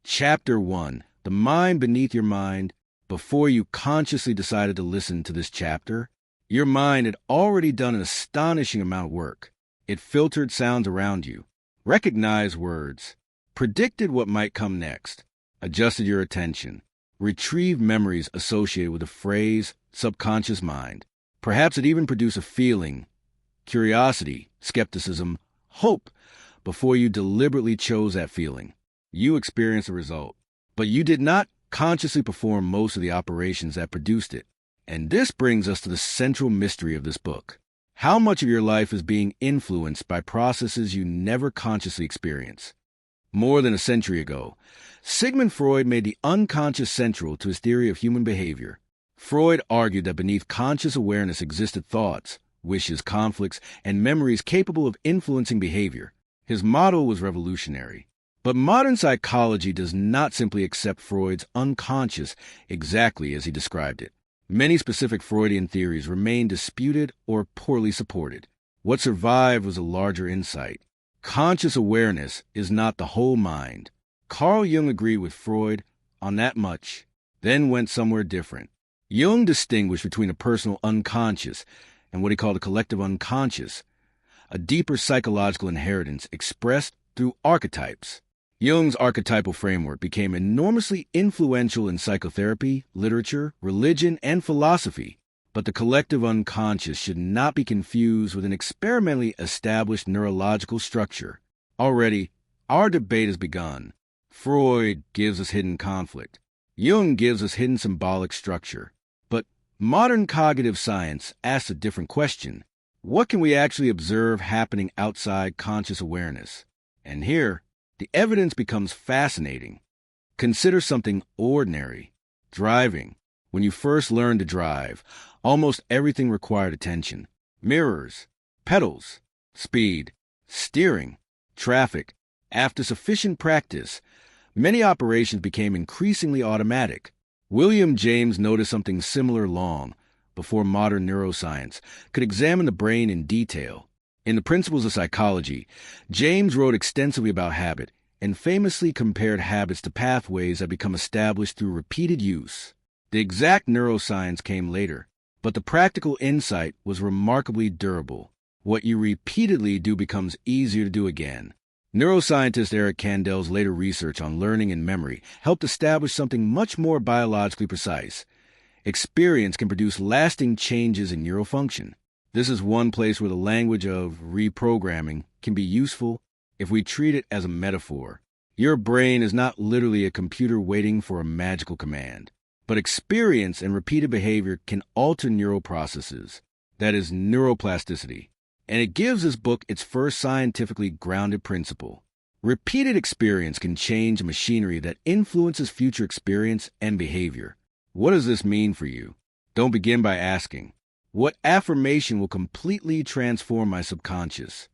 Chapter 1, The Mind Beneath Your Mind. Before you consciously decided to listen to this chapter, your mind had already done an astonishing amount of work. It filtered sounds around you, recognized words, predicted what might come next, adjusted your attention, retrieved memories associated with the phrase subconscious mind. Perhaps it even produced a feeling, curiosity, skepticism, hope, before you deliberately chose that feeling. You experienced a result, but you did not consciously perform most of the operations that produced it. And this brings us to the central mystery of this book. How much of your life is being influenced by processes you never consciously experience? More than a century ago, Sigmund Freud made the unconscious central to his theory of human behavior. Freud argued that beneath conscious awareness existed thoughts, wishes, conflicts, and memories capable of influencing behavior. His motto was revolutionary. But modern psychology does not simply accept Freud's unconscious exactly as he described it. Many specific Freudian theories remain disputed or poorly supported. What survived was a larger insight. Conscious awareness is not the whole mind. Carl Jung agreed with Freud on that much, then went somewhere different. Jung distinguished between a personal unconscious and what he called a collective unconscious, a deeper psychological inheritance expressed through archetypes. Jung's archetypal framework became enormously influential in psychotherapy, literature, religion, and philosophy. But the collective unconscious should not be confused with an experimentally established neurological structure. Already, our debate has begun. Freud gives us hidden conflict. Jung gives us hidden symbolic structure. But modern cognitive science asks a different question. What can we actually observe happening outside conscious awareness? And here, the evidence becomes fascinating. Consider something ordinary. Driving. When you first learned to drive, almost everything required attention. Mirrors, pedals, speed, steering, traffic. After sufficient practice, many operations became increasingly automatic. William James noticed something similar long before modern neuroscience could examine the brain in detail. In the Principles of Psychology, James wrote extensively about habit and famously compared habits to pathways that become established through repeated use. The exact neuroscience came later, but the practical insight was remarkably durable. What you repeatedly do becomes easier to do again. Neuroscientist Eric Kandel's later research on learning and memory helped establish something much more biologically precise. Experience can produce lasting changes in neural function. This is one place where the language of reprogramming can be useful if we treat it as a metaphor. Your brain is not literally a computer waiting for a magical command, but experience and repeated behavior can alter neural processes. That is neuroplasticity. And it gives this book its first scientifically grounded principle. Repeated experience can change machinery that influences future experience and behavior. What does this mean for you? Don't begin by asking, what affirmation will completely transform my subconscious?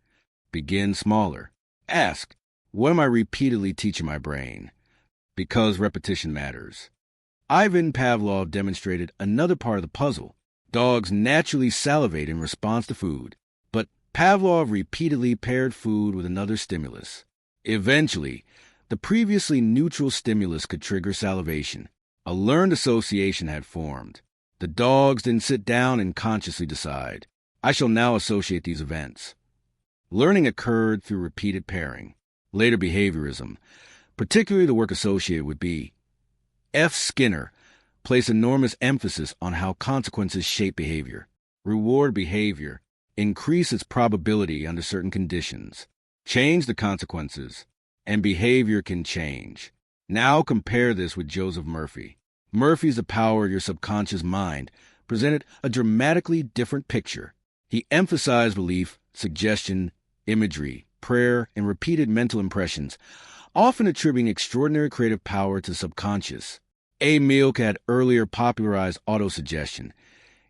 Begin smaller. Ask, what am I repeatedly teaching my brain? Because repetition matters. Ivan Pavlov demonstrated another part of the puzzle. Dogs naturally salivate in response to food, but Pavlov repeatedly paired food with another stimulus. Eventually, the previously neutral stimulus could trigger salivation. A learned association had formed. The dogs didn't sit down and consciously decide, I shall now associate these events. Learning occurred through repeated pairing. Later behaviorism, particularly the work associated with B. F. Skinner, placed enormous emphasis on how consequences shape behavior. Reward behavior, increase its probability under certain conditions. Change the consequences, and behavior can change. Now compare this with Joseph Murphy. Murphy's The Power of Your Subconscious Mind presented a dramatically different picture. He emphasized belief, suggestion, imagery, prayer, and repeated mental impressions, often attributing extraordinary creative power to the subconscious. Émile Coué had earlier popularized autosuggestion,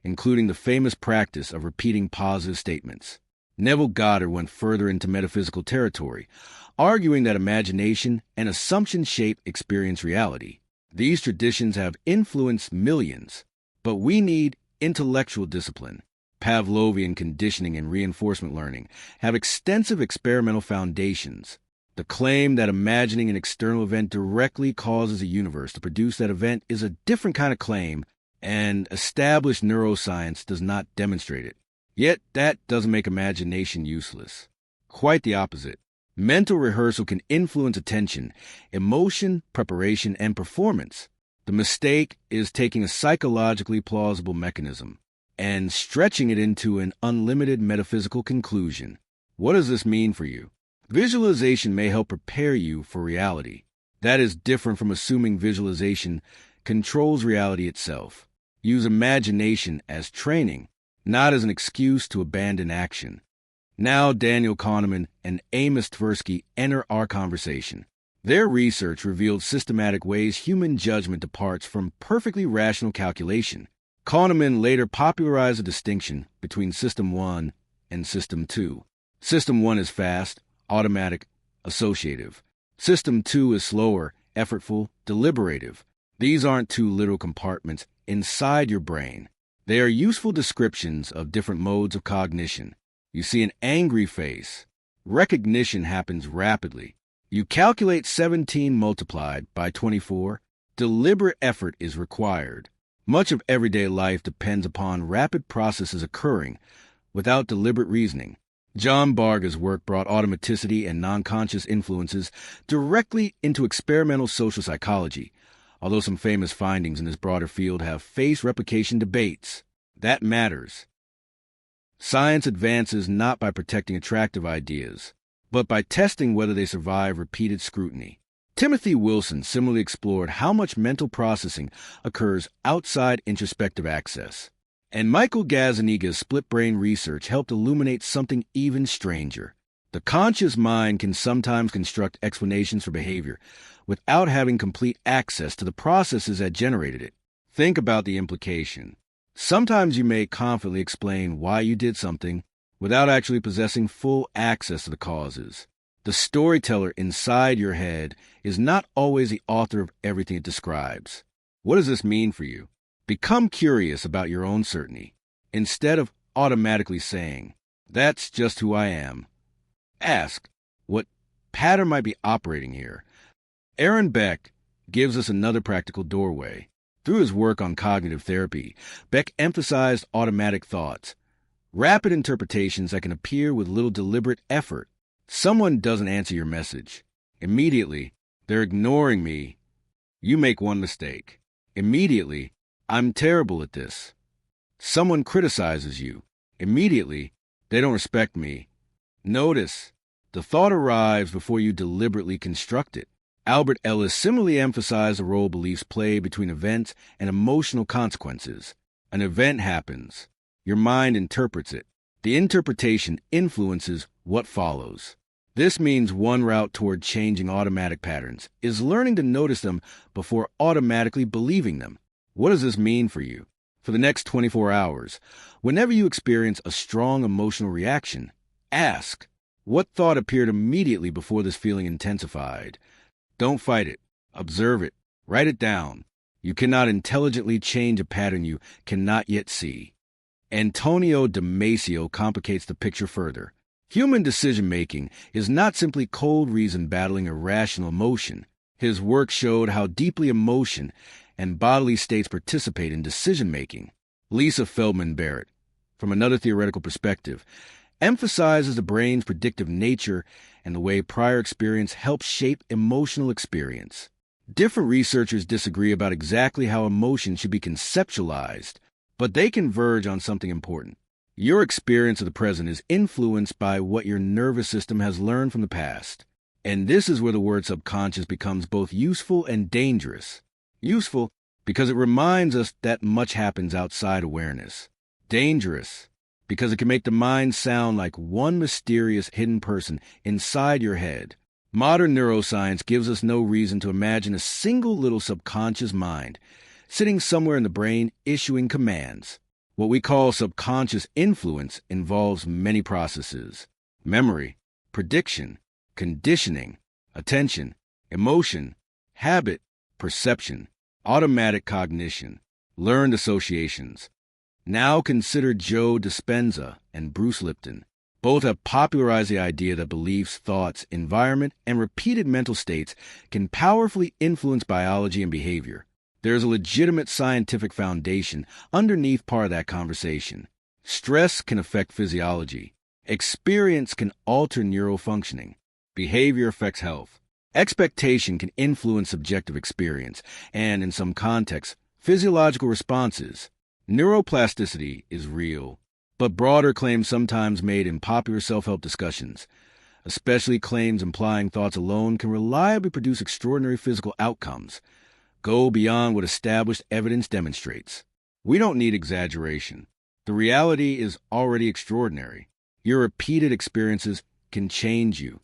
including the famous practice of repeating positive statements. Neville Goddard went further into metaphysical territory, arguing that imagination and assumption shape experience reality. These traditions have influenced millions, but we need intellectual discipline. Pavlovian conditioning and reinforcement learning have extensive experimental foundations. The claim that imagining an external event directly causes a universe to produce that event is a different kind of claim, and established neuroscience does not demonstrate it. Yet that doesn't make imagination useless. Quite the opposite. Mental rehearsal can influence attention, emotion, preparation, and performance. The mistake is taking a psychologically plausible mechanism and stretching it into an unlimited metaphysical conclusion. What does this mean for you? Visualization may help prepare you for reality. That is different from assuming visualization controls reality itself. Use imagination as training, not as an excuse to abandon action. Now Daniel Kahneman and Amos Tversky enter our conversation. Their research revealed systematic ways human judgment departs from perfectly rational calculation. Kahneman later popularized the distinction between System 1 and System 2. System 1 is fast, automatic, associative. System 2 is slower, effortful, deliberative. These aren't two literal compartments inside your brain. They are useful descriptions of different modes of cognition. You see an angry face. Recognition happens rapidly. You calculate 17 multiplied by 24. Deliberate effort is required. Much of everyday life depends upon rapid processes occurring without deliberate reasoning. John Barger's work brought automaticity and non-conscious influences directly into experimental social psychology, although some famous findings in this broader field have faced replication debates. That matters. Science advances not by protecting attractive ideas, but by testing whether they survive repeated scrutiny. Timothy Wilson similarly explored how much mental processing occurs outside introspective access. And Michael Gazzaniga's split-brain research helped illuminate something even stranger. The conscious mind can sometimes construct explanations for behavior without having complete access to the processes that generated it. Think about the implication. Sometimes you may confidently explain why you did something without actually possessing full access to the causes. The storyteller inside your head is not always the author of everything it describes. What does this mean for you? Become curious about your own certainty, instead of automatically saying, "That's just who I am." Ask, what pattern might be operating here? Aaron Beck gives us another practical doorway. Through his work on cognitive therapy, Beck emphasized automatic thoughts, rapid interpretations that can appear with little deliberate effort. Someone doesn't answer your message. Immediately, "They're ignoring me." You make one mistake. Immediately, "I'm terrible at this." Someone criticizes you. Immediately, "They don't respect me." Notice, the thought arrives before you deliberately construct it. Albert Ellis similarly emphasized the role beliefs play between events and emotional consequences. An event happens. Your mind interprets it. The interpretation influences what follows. This means one route toward changing automatic patterns is learning to notice them before automatically believing them. What does this mean for you? For the next 24 hours, whenever you experience a strong emotional reaction, ask, what thought appeared immediately before this feeling intensified? Don't fight it. Observe it. Write it down. You cannot intelligently change a pattern you cannot yet see. Antonio Damasio complicates the picture further. Human decision-making is not simply cold reason battling irrational emotion. His work showed how deeply emotion and bodily states participate in decision-making. Lisa Feldman Barrett, from another theoretical perspective, emphasizes the brain's predictive nature and the way prior experience helps shape emotional experience. Different researchers disagree about exactly how emotion should be conceptualized, but they converge on something important. Your experience of the present is influenced by what your nervous system has learned from the past. And this is where the word subconscious becomes both useful and dangerous. Useful because it reminds us that much happens outside awareness. Dangerous because it can make the mind sound like one mysterious hidden person inside your head. Modern neuroscience gives us no reason to imagine a single little subconscious mind sitting somewhere in the brain issuing commands. What we call subconscious influence involves many processes: memory, prediction, conditioning, attention, emotion, habit, perception, automatic cognition, learned associations. Now consider Joe Dispenza and Bruce Lipton. Both have popularized the idea that beliefs, thoughts, environment, and repeated mental states can powerfully influence biology and behavior. There is a legitimate scientific foundation underneath part of that conversation. Stress can affect physiology. Experience can alter neural functioning. Behavior affects health. Expectation can influence subjective experience, and in some contexts, physiological responses. Neuroplasticity is real, but broader claims sometimes made in popular self-help discussions, especially claims implying thoughts alone can reliably produce extraordinary physical outcomes, go beyond what established evidence demonstrates. We don't need exaggeration. The reality is already extraordinary. Your repeated experiences can change you.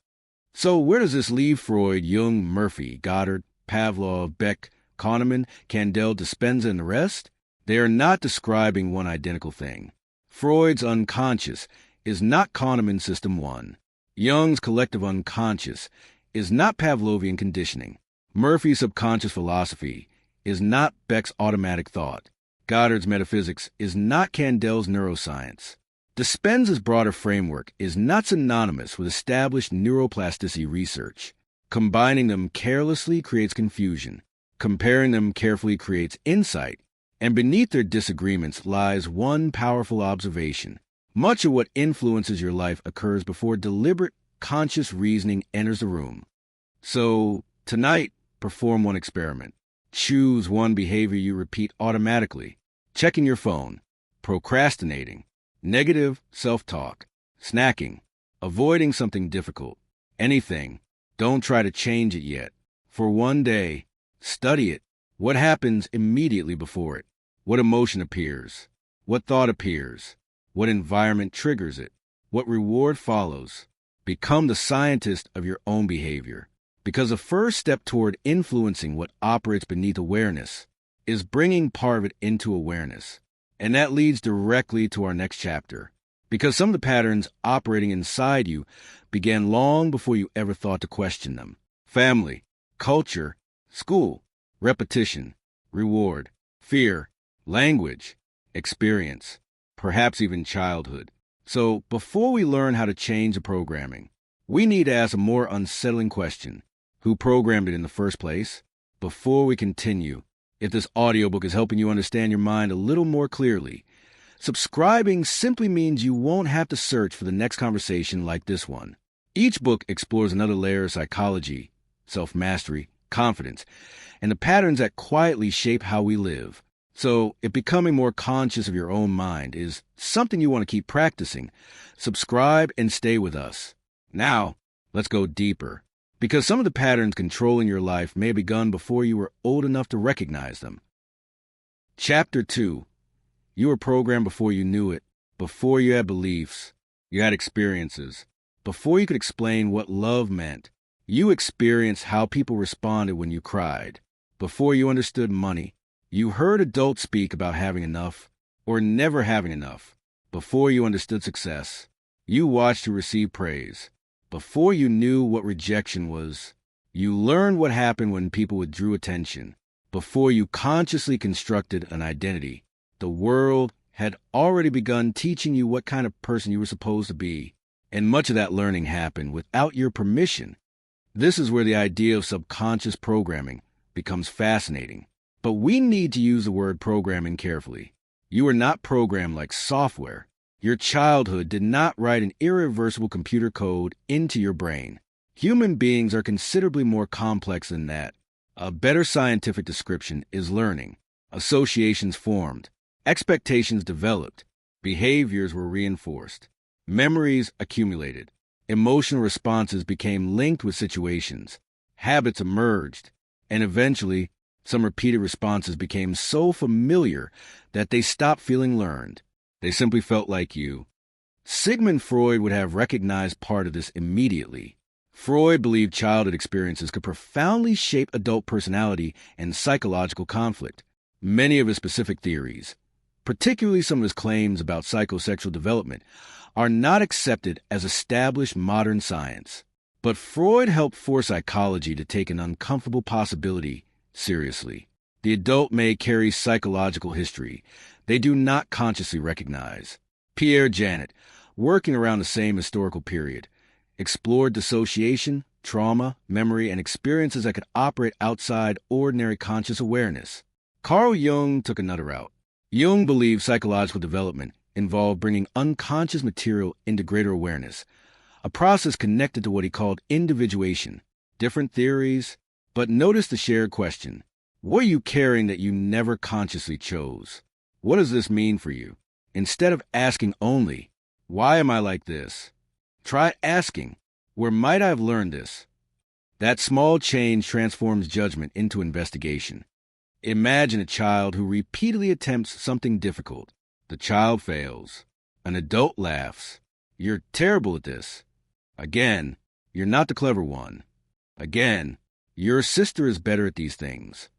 So where does this leave Freud, Jung, Murphy, Goddard, Pavlov, Beck, Kahneman, Kandel, Dispenza, and the rest? They are not describing one identical thing. Freud's unconscious is not Kahneman's System 1. Jung's collective unconscious is not Pavlovian conditioning. Murphy's subconscious philosophy is not Beck's automatic thought. Goddard's metaphysics is not Kandel's neuroscience. Dispenza's broader framework is not synonymous with established neuroplasticity research. Combining them carelessly creates confusion. Comparing them carefully creates insight. And beneath their disagreements lies one powerful observation. Much of what influences your life occurs before deliberate, conscious reasoning enters the room. So, tonight, perform one experiment. Choose one behavior you repeat automatically. Checking your phone. Procrastinating. Negative self-talk. Snacking. Avoiding something difficult. Anything. Don't try to change it yet. For one day, study it. What happens immediately before it? What emotion appears? What thought appears? What environment triggers it? What reward follows? Become the scientist of your own behavior. Because the first step toward influencing what operates beneath awareness is bringing part of it into awareness. And that leads directly to our next chapter. Because some of the patterns operating inside you began long before you ever thought to question them. Family, culture, school, repetition, reward, fear, language, experience, perhaps even childhood. So, before we learn how to change the programming, we need to ask a more unsettling question. Who programmed it in the first place? Before we continue, if this audiobook is helping you understand your mind a little more clearly, subscribing simply means you won't have to search for the next conversation like this one. Each book explores another layer of psychology, self-mastery, confidence, and the patterns that quietly shape how we live. So, if becoming more conscious of your own mind is something you want to keep practicing, subscribe and stay with us. Now, let's go deeper. Because some of the patterns controlling your life may have begun before you were old enough to recognize them. Chapter 2. You were programmed before you knew it, before you had beliefs, you had experiences, before you could explain what love meant. You experienced how people responded when you cried. Before you understood money, you heard adults speak about having enough or never having enough. Before you understood success, you watched to receive praise. Before you knew what rejection was, you learned what happened when people withdrew attention. Before you consciously constructed an identity, the world had already begun teaching you what kind of person you were supposed to be. And much of that learning happened without your permission. This is where the idea of subconscious programming becomes fascinating. But we need to use the word programming carefully. You are not programmed like software. Your childhood did not write an irreversible computer code into your brain. Human beings are considerably more complex than that. A better scientific description is learning. Associations formed. Expectations developed. Behaviors were reinforced. Memories accumulated. Emotional responses became linked with situations. Habits emerged. And eventually, some repeated responses became so familiar that they stopped feeling learned. They simply felt like you. Sigmund Freud would have recognized part of this immediately. Freud believed childhood experiences could profoundly shape adult personality and psychological conflict. Many of his specific theories, particularly some of his claims about psychosexual development, are not accepted as established modern science. But Freud helped force psychology to take an uncomfortable possibility seriously. The adult may carry psychological history they do not consciously recognize. Pierre Janet, working around the same historical period, explored dissociation, trauma, memory, and experiences that could operate outside ordinary conscious awareness. Carl Jung took another route. Jung believed psychological development involved bringing unconscious material into greater awareness, a process connected to what he called individuation. Different theories, but notice the shared question. What are you carrying that you never consciously chose? What does this mean for you? Instead of asking only, why am I like this? Try asking, where might I have learned this? That small change transforms judgment into investigation. Imagine a child who repeatedly attempts something difficult. The child fails. An adult laughs. You're terrible at this. Again, you're not the clever one. Again, your sister is better at these things.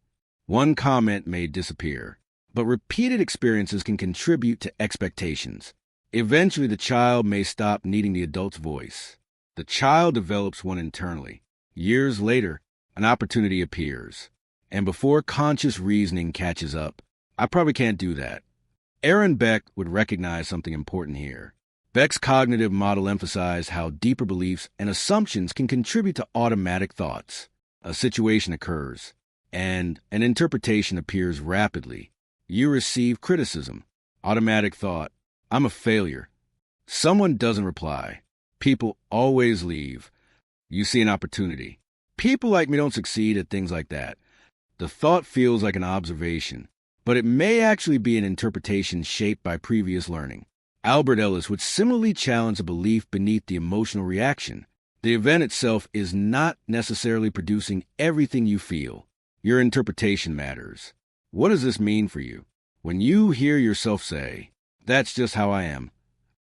One comment may disappear, but repeated experiences can contribute to expectations. Eventually, the child may stop needing the adult's voice. The child develops one internally. Years later, an opportunity appears. And before conscious reasoning catches up, I probably can't do that. Aaron Beck would recognize something important here. Beck's cognitive model emphasized how deeper beliefs and assumptions can contribute to automatic thoughts. A situation occurs, and an interpretation appears rapidly. You receive criticism. Automatic thought, I'm a failure. Someone doesn't reply. People always leave. You see an opportunity. People like me don't succeed at things like that. The thought feels like an observation, but it may actually be an interpretation shaped by previous learning. Albert Ellis would similarly challenge a belief beneath the emotional reaction. The event itself is not necessarily producing everything you feel. Your interpretation matters. What does this mean for you? When you hear yourself say, "That's just how I am,"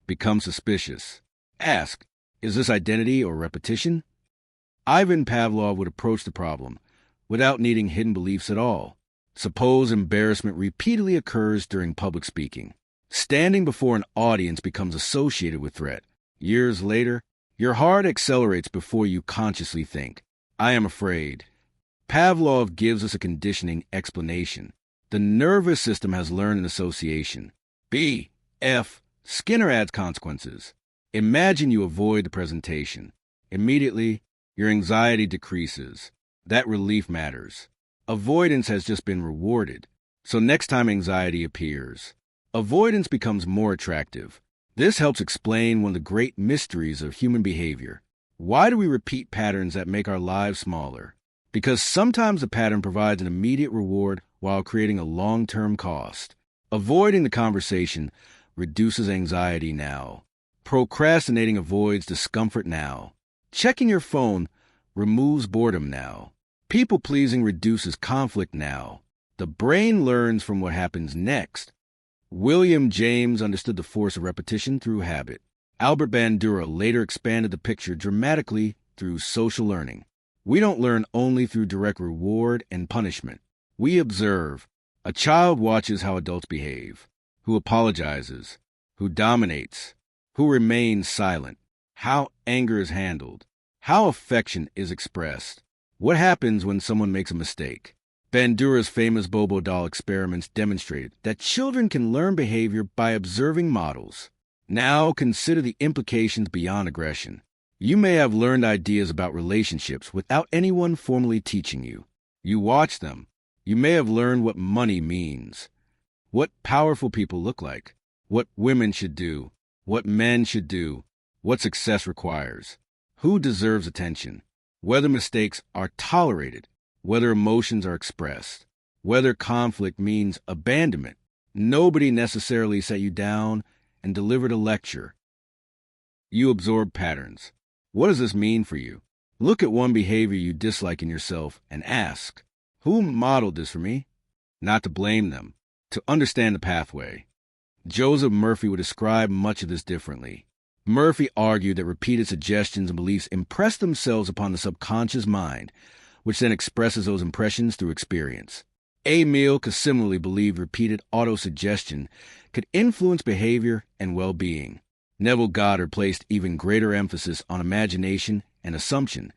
become suspicious. Ask, is this identity or repetition? Ivan Pavlov would approach the problem without needing hidden beliefs at all. Suppose embarrassment repeatedly occurs during public speaking. Standing before an audience becomes associated with threat. Years later, your heart accelerates before you consciously think, I am afraid. Pavlov gives us a conditioning explanation. The nervous system has learned an association. B, F, Skinner adds consequences. Imagine you avoid the presentation. Immediately, your anxiety decreases. That relief matters. Avoidance has just been rewarded. So next time anxiety appears, avoidance becomes more attractive. This helps explain one of the great mysteries of human behavior. Why do we repeat patterns that make our lives smaller? Because sometimes the pattern provides an immediate reward while creating a long-term cost. Avoiding the conversation reduces anxiety now. Procrastinating avoids discomfort now. Checking your phone removes boredom now. People-pleasing reduces conflict now. The brain learns from what happens next. William James understood the force of repetition through habit. Albert Bandura later expanded the picture dramatically through social learning. We don't learn only through direct reward and punishment. We observe. A child watches how adults behave, who apologizes, who dominates, who remains silent, how anger is handled, how affection is expressed. What happens when someone makes a mistake? Bandura's famous Bobo doll experiments demonstrated that children can learn behavior by observing models. Now consider the implications beyond aggression. You may have learned ideas about relationships without anyone formally teaching you. You watch them. You may have learned what money means, what powerful people look like, what women should do, what men should do, what success requires, who deserves attention, whether mistakes are tolerated, whether emotions are expressed, whether conflict means abandonment. Nobody necessarily sat you down and delivered a lecture. You absorb patterns. What does this mean for you? Look at one behavior you dislike in yourself and ask, who modeled this for me? Not to blame them, to understand the pathway. Joseph Murphy would describe much of this differently. Murphy argued that repeated suggestions and beliefs impress themselves upon the subconscious mind, which then expresses those impressions through experience. Émile Coué similarly believed repeated autosuggestion could influence behavior and well-being. Neville Goddard placed even greater emphasis on imagination and assumption,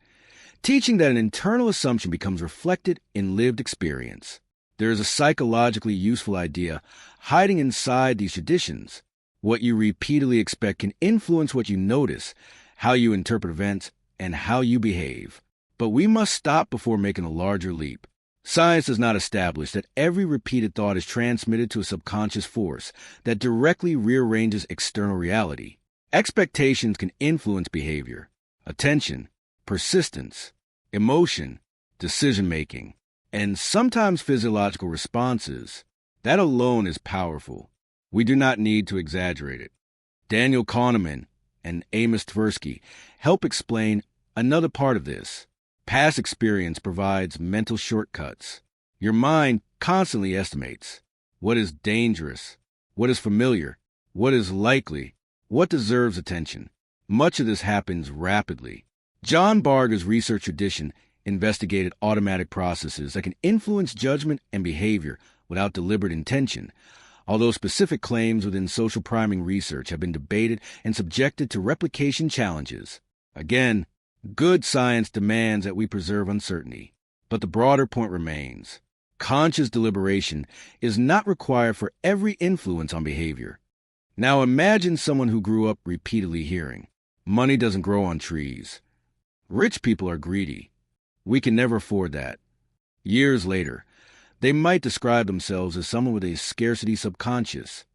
teaching that an internal assumption becomes reflected in lived experience. There is a psychologically useful idea hiding inside these traditions. What you repeatedly expect can influence what you notice, how you interpret events, and how you behave. But we must stop before making a larger leap. Science does not establish that every repeated thought is transmitted to a subconscious force that directly rearranges external reality. Expectations can influence behavior, attention, persistence, emotion, decision-making, and sometimes physiological responses. That alone is powerful. We do not need to exaggerate it. Daniel Kahneman and Amos Tversky help explain another part of this. Past experience provides mental shortcuts. Your mind constantly estimates what is dangerous, what is familiar, what is likely, what deserves attention. Much of this happens rapidly. John Barger's research tradition investigated automatic processes that can influence judgment and behavior without deliberate intention. Although specific claims within social priming research have been debated and subjected to replication challenges. Again, good science demands that we preserve uncertainty, but the broader point remains. Conscious deliberation is not required for every influence on behavior. Now imagine someone who grew up repeatedly hearing, "Money doesn't grow on trees. Rich people are greedy. We can never afford that." Years later, they might describe themselves as someone with a scarcity subconscious.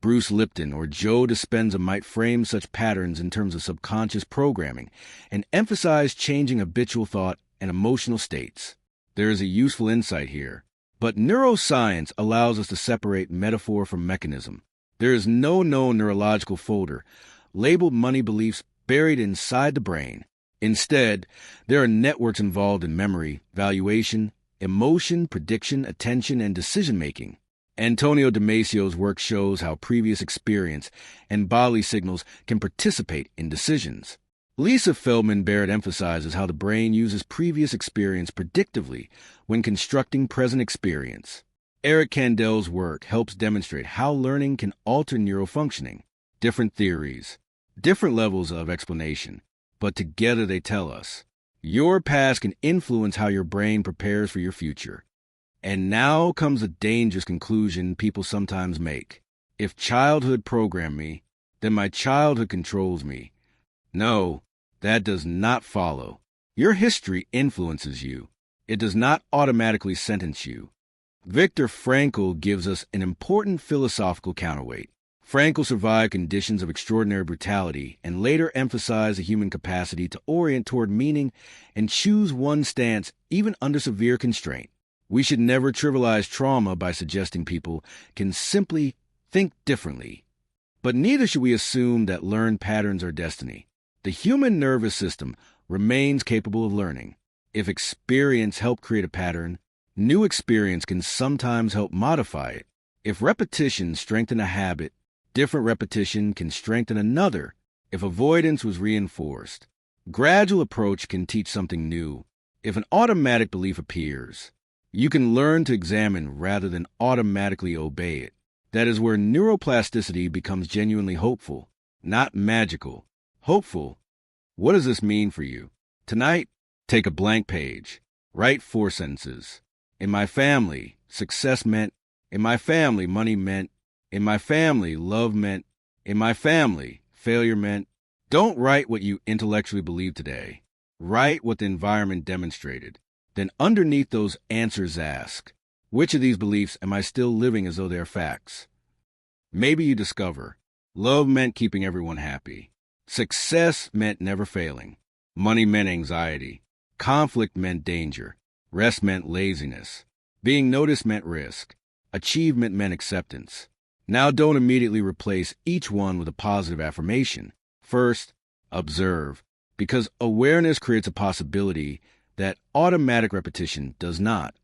Bruce Lipton or Joe Dispenza might frame such patterns in terms of subconscious programming and emphasize changing habitual thought and emotional states. There is a useful insight here, but neuroscience allows us to separate metaphor from mechanism. There is no known neurological folder labeled money beliefs buried inside the brain. Instead, there are networks involved in memory, valuation, emotion, prediction, attention, and decision-making. Antonio Damasio's work shows how previous experience and bodily signals can participate in decisions. Lisa Feldman Barrett emphasizes how the brain uses previous experience predictively when constructing present experience. Eric Kandel's work helps demonstrate how learning can alter neurofunctioning. Different theories, different levels of explanation, but together they tell us your past can influence how your brain prepares for your future. And now comes a dangerous conclusion people sometimes make. If childhood programmed me, then my childhood controls me. No, that does not follow. Your history influences you. It does not automatically sentence you. Viktor Frankl gives us an important philosophical counterweight. Frankl survived conditions of extraordinary brutality and later emphasized the human capacity to orient toward meaning and choose one stance even under severe constraint. We should never trivialize trauma by suggesting people can simply think differently. But neither should we assume that learned patterns are destiny. The human nervous system remains capable of learning. If experience helped create a pattern, new experience can sometimes help modify it. If repetition strengthened a habit, different repetition can strengthen another. If avoidance was reinforced, gradual approach can teach something new. If an automatic belief appears, you can learn to examine rather than automatically obey it. That is where neuroplasticity becomes genuinely hopeful, not magical. Hopeful. What does this mean for you? Tonight, take a blank page. Write 4 sentences. In my family, success meant. In my family, money meant. In my family, love meant. In my family, failure meant. Don't write what you intellectually believe today. Write what the environment demonstrated. Then underneath those answers ask, which of these beliefs am I still living as though they are facts? Maybe you discover, love meant keeping everyone happy. Success meant never failing. Money meant anxiety. Conflict meant danger. Rest meant laziness. Being noticed meant risk. Achievement meant acceptance. Now don't immediately replace each one with a positive affirmation. First, observe, because awareness creates a possibility that automatic repetition does not.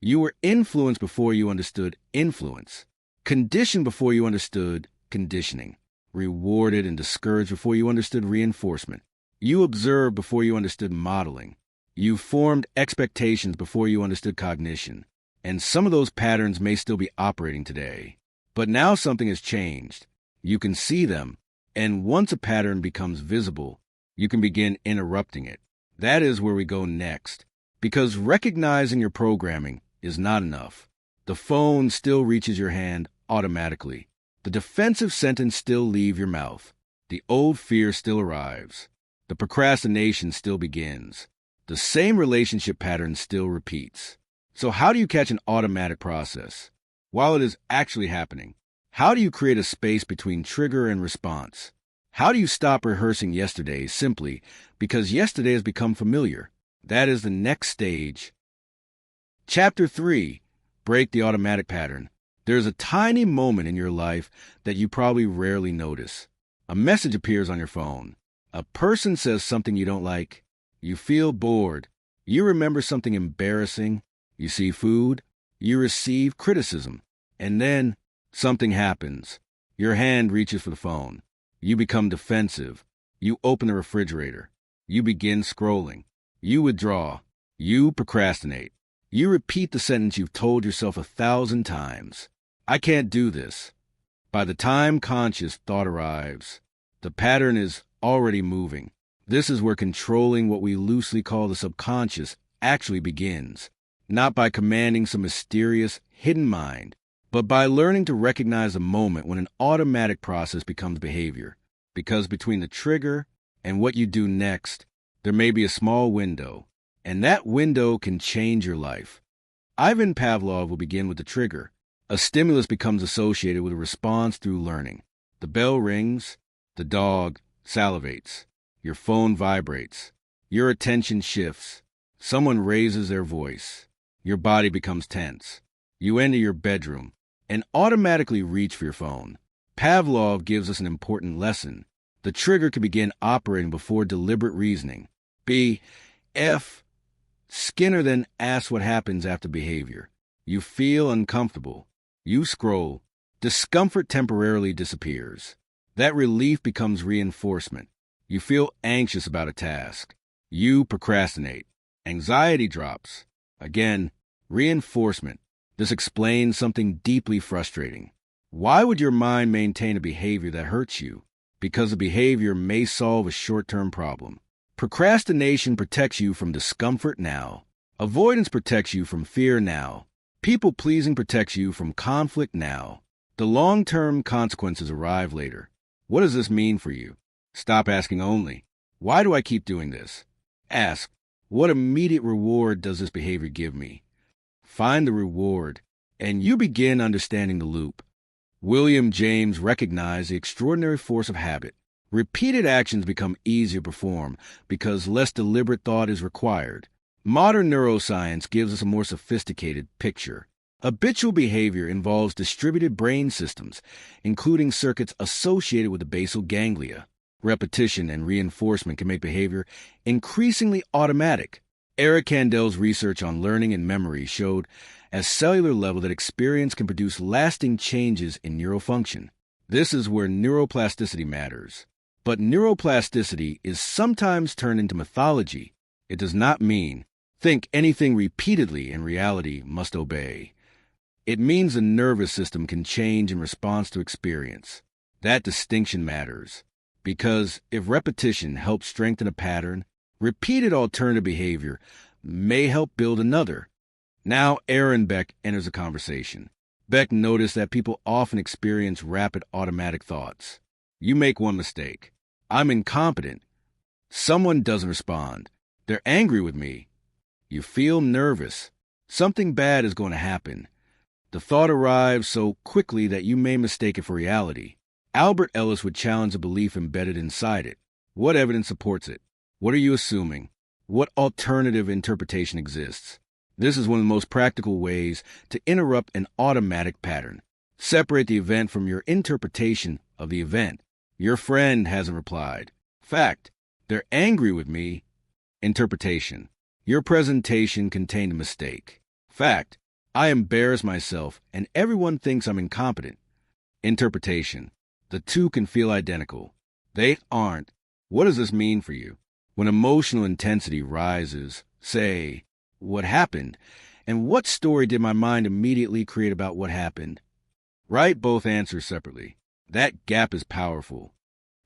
You were influenced before you understood influence, conditioned before you understood conditioning, rewarded and discouraged before you understood reinforcement. You observed before you understood modeling. You formed expectations before you understood cognition. And some of those patterns may still be operating today. But now something has changed. You can see them, and once a pattern becomes visible, you can begin interrupting it. That is where we go next, because recognizing your programming is not enough. The phone still reaches your hand automatically. The defensive sentence still leaves your mouth. The old fear still arrives. The procrastination still begins. The same relationship pattern still repeats. So how do you catch an automatic process while it is actually happening? How do you create a space between trigger and response? How do you stop rehearsing yesterday simply because yesterday has become familiar? That is the next stage. Chapter 3. Break the automatic pattern. There's a tiny moment in your life that you probably rarely notice. A message appears on your phone. A person says something you don't like. You feel bored. You remember something embarrassing. You see food. You receive criticism. And then something happens. Your hand reaches for the phone. You become defensive. You open the refrigerator. You begin scrolling. You withdraw. You procrastinate. You repeat the sentence you've told yourself 1,000 times. I can't do this. By the time conscious thought arrives, the pattern is already moving. This is where controlling what we loosely call the subconscious actually begins. Not by commanding some mysterious, hidden mind, but by learning to recognize a moment when an automatic process becomes behavior. Because between the trigger and what you do next, there may be a small window, and that window can change your life. Ivan Pavlov will begin with the trigger. A stimulus becomes associated with a response through learning. The bell rings, the dog salivates, your phone vibrates, your attention shifts, someone raises their voice, your body becomes tense. You enter your bedroom and automatically reach for your phone. Pavlov gives us an important lesson. The trigger can begin operating before deliberate reasoning. F. Skinner then asks what happens after behavior. You feel uncomfortable. You scroll. Discomfort temporarily disappears. That relief becomes reinforcement. You feel anxious about a task. You procrastinate. Anxiety drops. Again, reinforcement. This explains something deeply frustrating. Why would your mind maintain a behavior that hurts you? Because the behavior may solve a short-term problem. Procrastination protects you from discomfort now. Avoidance protects you from fear now. People-pleasing protects you from conflict now. The long-term consequences arrive later. What does this mean for you? Stop asking only, why do I keep doing this? Ask, what immediate reward does this behavior give me? Find the reward, and you begin understanding the loop. William James recognized the extraordinary force of habit. Repeated actions become easier to perform because less deliberate thought is required. Modern neuroscience gives us a more sophisticated picture. Habitual behavior involves distributed brain systems, including circuits associated with the basal ganglia. Repetition and reinforcement can make behavior increasingly automatic. Eric Kandel's research on learning and memory showed at cellular level that experience can produce lasting changes in neural function. This is where neuroplasticity matters. But neuroplasticity is sometimes turned into mythology. It does not mean think anything repeatedly in reality must obey. It means the nervous system can change in response to experience. That distinction matters, because if repetition helps strengthen a pattern, repeated alternative behavior may help build another. Now Aaron Beck enters the conversation. Beck noticed that people often experience rapid automatic thoughts. You make one mistake. I'm incompetent. Someone doesn't respond. They're angry with me. You feel nervous. Something bad is going to happen. The thought arrives so quickly that you may mistake it for reality. Albert Ellis would challenge a belief embedded inside it. What evidence supports it? What are you assuming? What alternative interpretation exists? This is one of the most practical ways to interrupt an automatic pattern. Separate the event from your interpretation of the event. Your friend hasn't replied. Fact, they're angry with me. Interpretation. Your presentation contained a mistake. Fact, I embarrass myself and everyone thinks I'm incompetent. Interpretation. The two can feel identical. They aren't. What does this mean for you? When emotional intensity rises, say, what happened? And what story did my mind immediately create about what happened? Write both answers separately. That gap is powerful.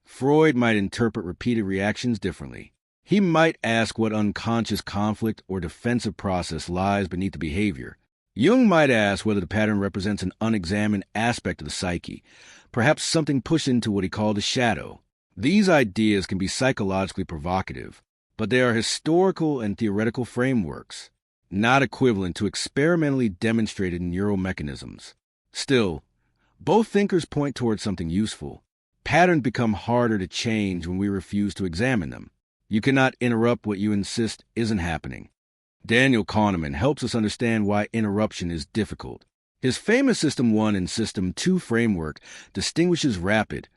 Freud might interpret repeated reactions differently. He might ask what unconscious conflict or defensive process lies beneath the behavior. Jung might ask whether the pattern represents an unexamined aspect of the psyche, perhaps something pushed into what he called a shadow. These ideas can be psychologically provocative, but they are historical and theoretical frameworks, not equivalent to experimentally demonstrated neural mechanisms. Still, both thinkers point towards something useful. Patterns become harder to change when we refuse to examine them. You cannot interrupt what you insist isn't happening. Daniel Kahneman helps us understand why interruption is difficult. His famous System 1 and System 2 framework distinguishes rapid,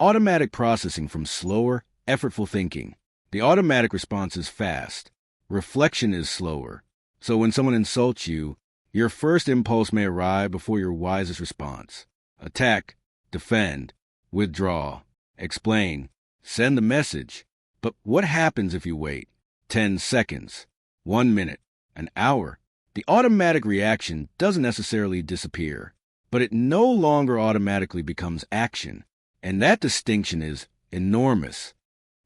automatic processing from slower, effortful thinking. The automatic response is fast. Reflection is slower. So when someone insults you, your first impulse may arrive before your wisest response. Attack, defend, withdraw, explain, send the message. But what happens if you wait? 10 seconds, 1 minute, an hour? The automatic reaction doesn't necessarily disappear, but it no longer automatically becomes action. And that distinction is enormous.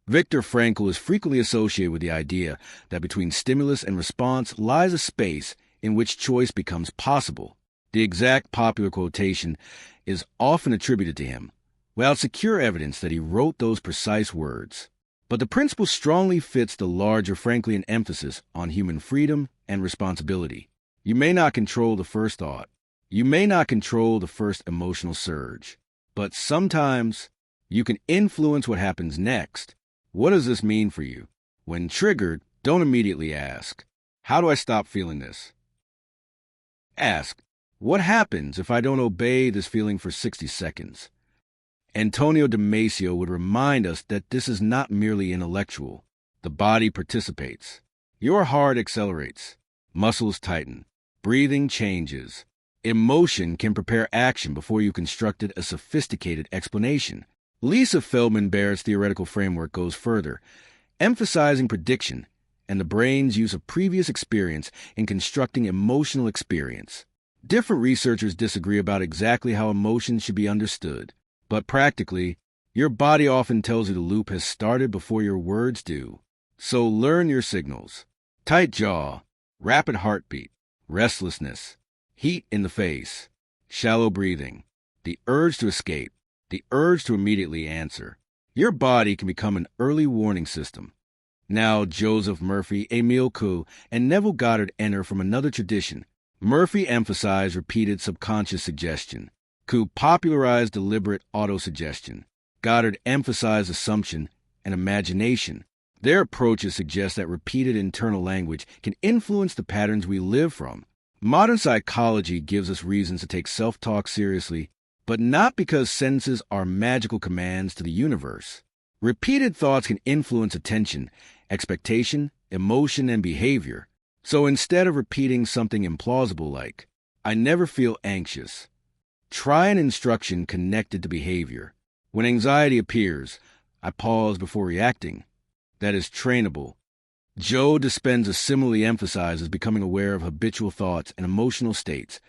Viktor Frankl is frequently associated with the idea that between stimulus and response lies a space in which choice becomes possible. The exact popular quotation is often attributed to him, without secure evidence that he wrote those precise words. But the principle strongly fits the larger Franklian emphasis on human freedom and responsibility. You may not control the first thought. You may not control the first emotional surge. But sometimes you can influence what happens next. What does this mean for you? When triggered, don't immediately ask, how do I stop feeling this? Ask, what happens if I don't obey this feeling for 60 seconds? Antonio Damasio would remind us that this is not merely intellectual. The body participates. Your heart accelerates. Muscles tighten. Breathing changes. Emotion can prepare action before you constructed a sophisticated explanation. Lisa Feldman Barrett's theoretical framework goes further, emphasizing prediction and the brain's use of previous experience in constructing emotional experience. Different researchers disagree about exactly how emotions should be understood, but practically, your body often tells you the loop has started before your words do. So learn your signals. Tight jaw, rapid heartbeat, restlessness, heat in the face, shallow breathing, the urge to escape, the urge to immediately answer. Your body can become an early warning system. Now Joseph Murphy, Émile Coué, and Neville Goddard enter from another tradition. Murphy emphasized repeated subconscious suggestion. Coué popularized deliberate autosuggestion. Goddard emphasized assumption and imagination. Their approaches suggest that repeated internal language can influence the patterns we live from. Modern psychology gives us reasons to take self-talk seriously, but not because sentences are magical commands to the universe. Repeated thoughts can influence attention, expectation, emotion, and behavior. So instead of repeating something implausible like, I never feel anxious, try an instruction connected to behavior. When anxiety appears, I pause before reacting. That is trainable. Joe Dispenza similarly emphasizes becoming aware of habitual thoughts and emotional states,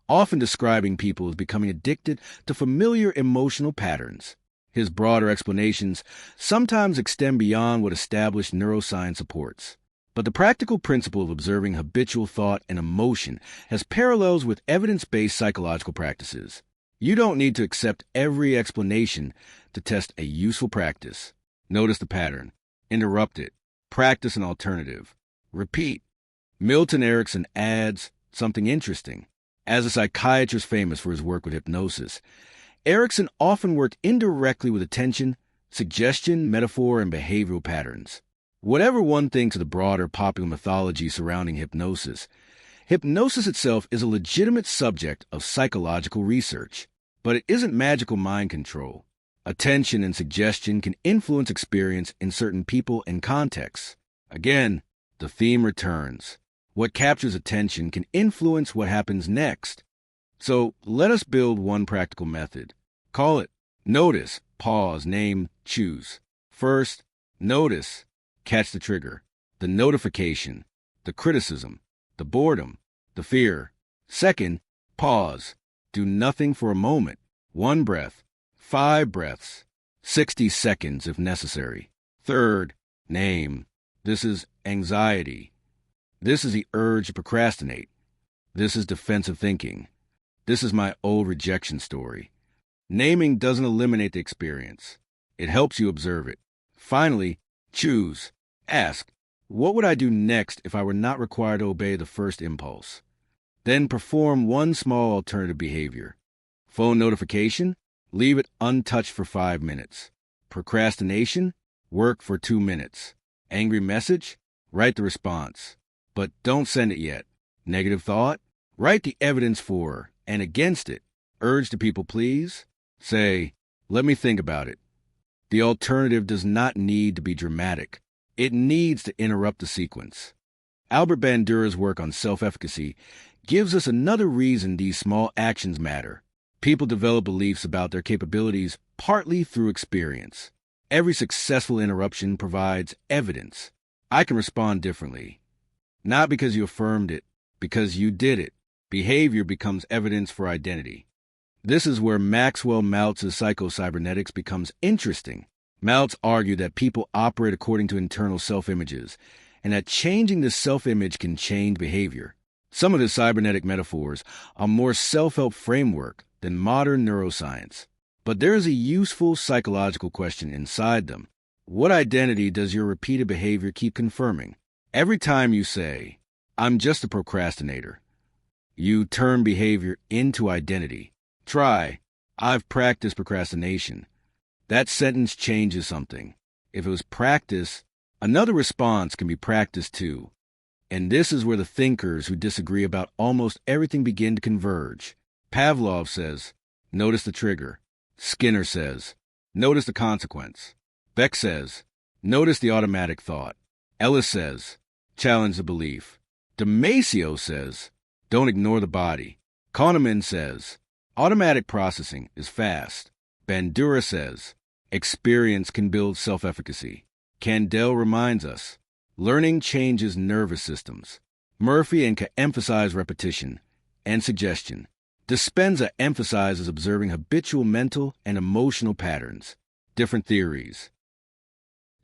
often describing people as becoming addicted to familiar emotional patterns. His broader explanations sometimes extend beyond what established neuroscience supports. But the practical principle of observing habitual thought and emotion has parallels with evidence-based psychological practices. You don't need to accept every explanation to test a useful practice. Notice the pattern. Interrupt it. Practice an alternative. Repeat. Milton Erickson adds something interesting. As a psychiatrist famous for his work with hypnosis, Erickson often worked indirectly with attention, suggestion, metaphor, and behavioral patterns. Whatever one thinks of the broader popular mythology surrounding hypnosis, hypnosis itself is a legitimate subject of psychological research. But it isn't magical mind control. Attention and suggestion can influence experience in certain people and contexts. Again, the theme returns. What captures attention can influence what happens next. So let us build one practical method. Call it notice, pause, name, choose. First, notice, catch the trigger, the notification, the criticism, the boredom, the fear. Second, pause. Do nothing for a moment. 1 breath, 5 breaths, 60 seconds if necessary. Third, name. This is anxiety. This is the urge to procrastinate. This is defensive thinking. This is my old rejection story. Naming doesn't eliminate the experience. It helps you observe it. Finally, choose. Ask, what would I do next if I were not required to obey the first impulse? Then perform one small alternative behavior. Phone notification? Leave it untouched for 5 minutes. Procrastination? Work for 2 minutes. Angry message? Write the response. But don't send it yet. Negative thought? Write the evidence for and against it. Urge to people please? Say, let me think about it. The alternative does not need to be dramatic. It needs to interrupt the sequence. Albert Bandura's work on self-efficacy gives us another reason these small actions matter. People develop beliefs about their capabilities partly through experience. Every successful interruption provides evidence. I can respond differently. Not because you affirmed it, because you did it. Behavior becomes evidence for identity. This is where Maxwell Maltz's psycho-cybernetics becomes interesting. Maltz argued that people operate according to internal self-images, and that changing this self-image can change behavior. Some of his cybernetic metaphors are more self-help framework than modern neuroscience. But there is a useful psychological question inside them. What identity does your repeated behavior keep confirming? Every time you say, I'm just a procrastinator, you turn behavior into identity. Try, I've practiced procrastination. That sentence changes something. If it was practice, another response can be practiced too. And this is where the thinkers who disagree about almost everything begin to converge. Pavlov says, notice the trigger. Skinner says, notice the consequence. Beck says, notice the automatic thought. Ellis says, challenge the belief. Damasio says, don't ignore the body. Kahneman says, automatic processing is fast. Bandura says, experience can build self-efficacy. Kandel reminds us, learning changes nervous systems. Murphy and Coué emphasize repetition and suggestion. Dispenza emphasizes observing habitual mental and emotional patterns. Different theories.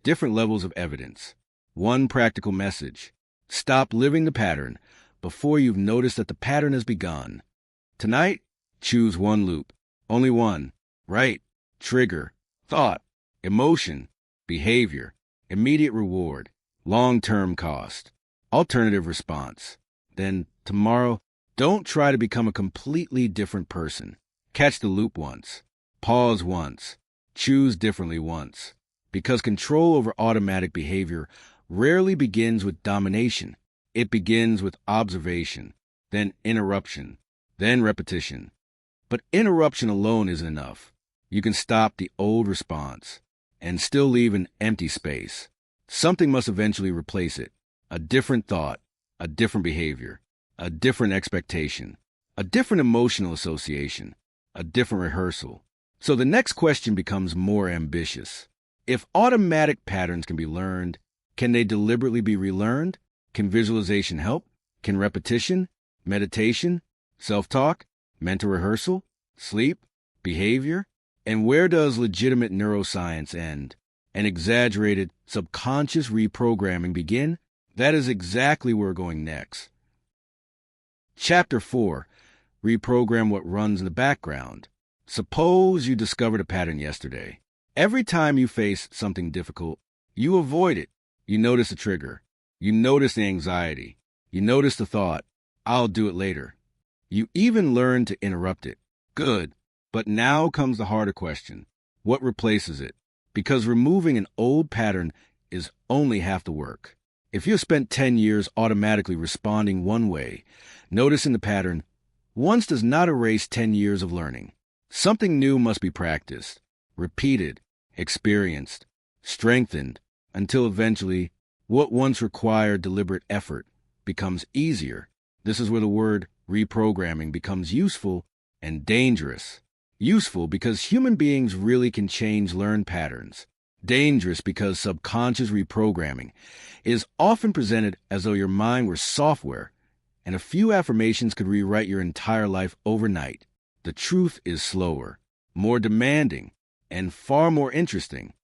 Different levels of evidence. One practical message. Stop living the pattern before you've noticed that the pattern has begun. Tonight, choose one loop. Only one. Right. Trigger. Thought. Emotion. Behavior. Immediate reward. Long-term cost. Alternative response. Then, tomorrow, don't try to become a completely different person. Catch the loop once. Pause once. Choose differently once. Because control over automatic behavior rarely begins with domination. It begins with observation, then interruption, then repetition. But interruption alone isn't enough. You can stop the old response and still leave an empty space. Something must eventually replace it. A different thought, a different behavior, a different expectation, a different emotional association, a different rehearsal. So the next question becomes more ambitious. If automatic patterns can be learned, can they deliberately be relearned? Can visualization help? Can repetition, meditation, self-talk, mental rehearsal, sleep, behavior? And where does legitimate neuroscience end? And exaggerated subconscious reprogramming begin? That is exactly where we're going next. Chapter 4. Reprogram what runs in the background. Suppose you discovered a pattern yesterday. Every time you face something difficult, you avoid it. You notice the trigger. You notice the anxiety. You notice the thought, I'll do it later. You even learn to interrupt it. Good. But now comes the harder question. What replaces it? Because removing an old pattern is only half the work. If you have spent 10 years automatically responding one way, noticing the pattern, once does not erase 10 years of learning. Something new must be practiced, repeated, experienced, strengthened, until eventually what once required deliberate effort becomes easier. This is where the word reprogramming becomes useful and dangerous. Useful because human beings really can change learned patterns. Dangerous because subconscious reprogramming is often presented as though your mind were software, and a few affirmations could rewrite your entire life overnight. The truth is slower, more demanding, and far more interesting.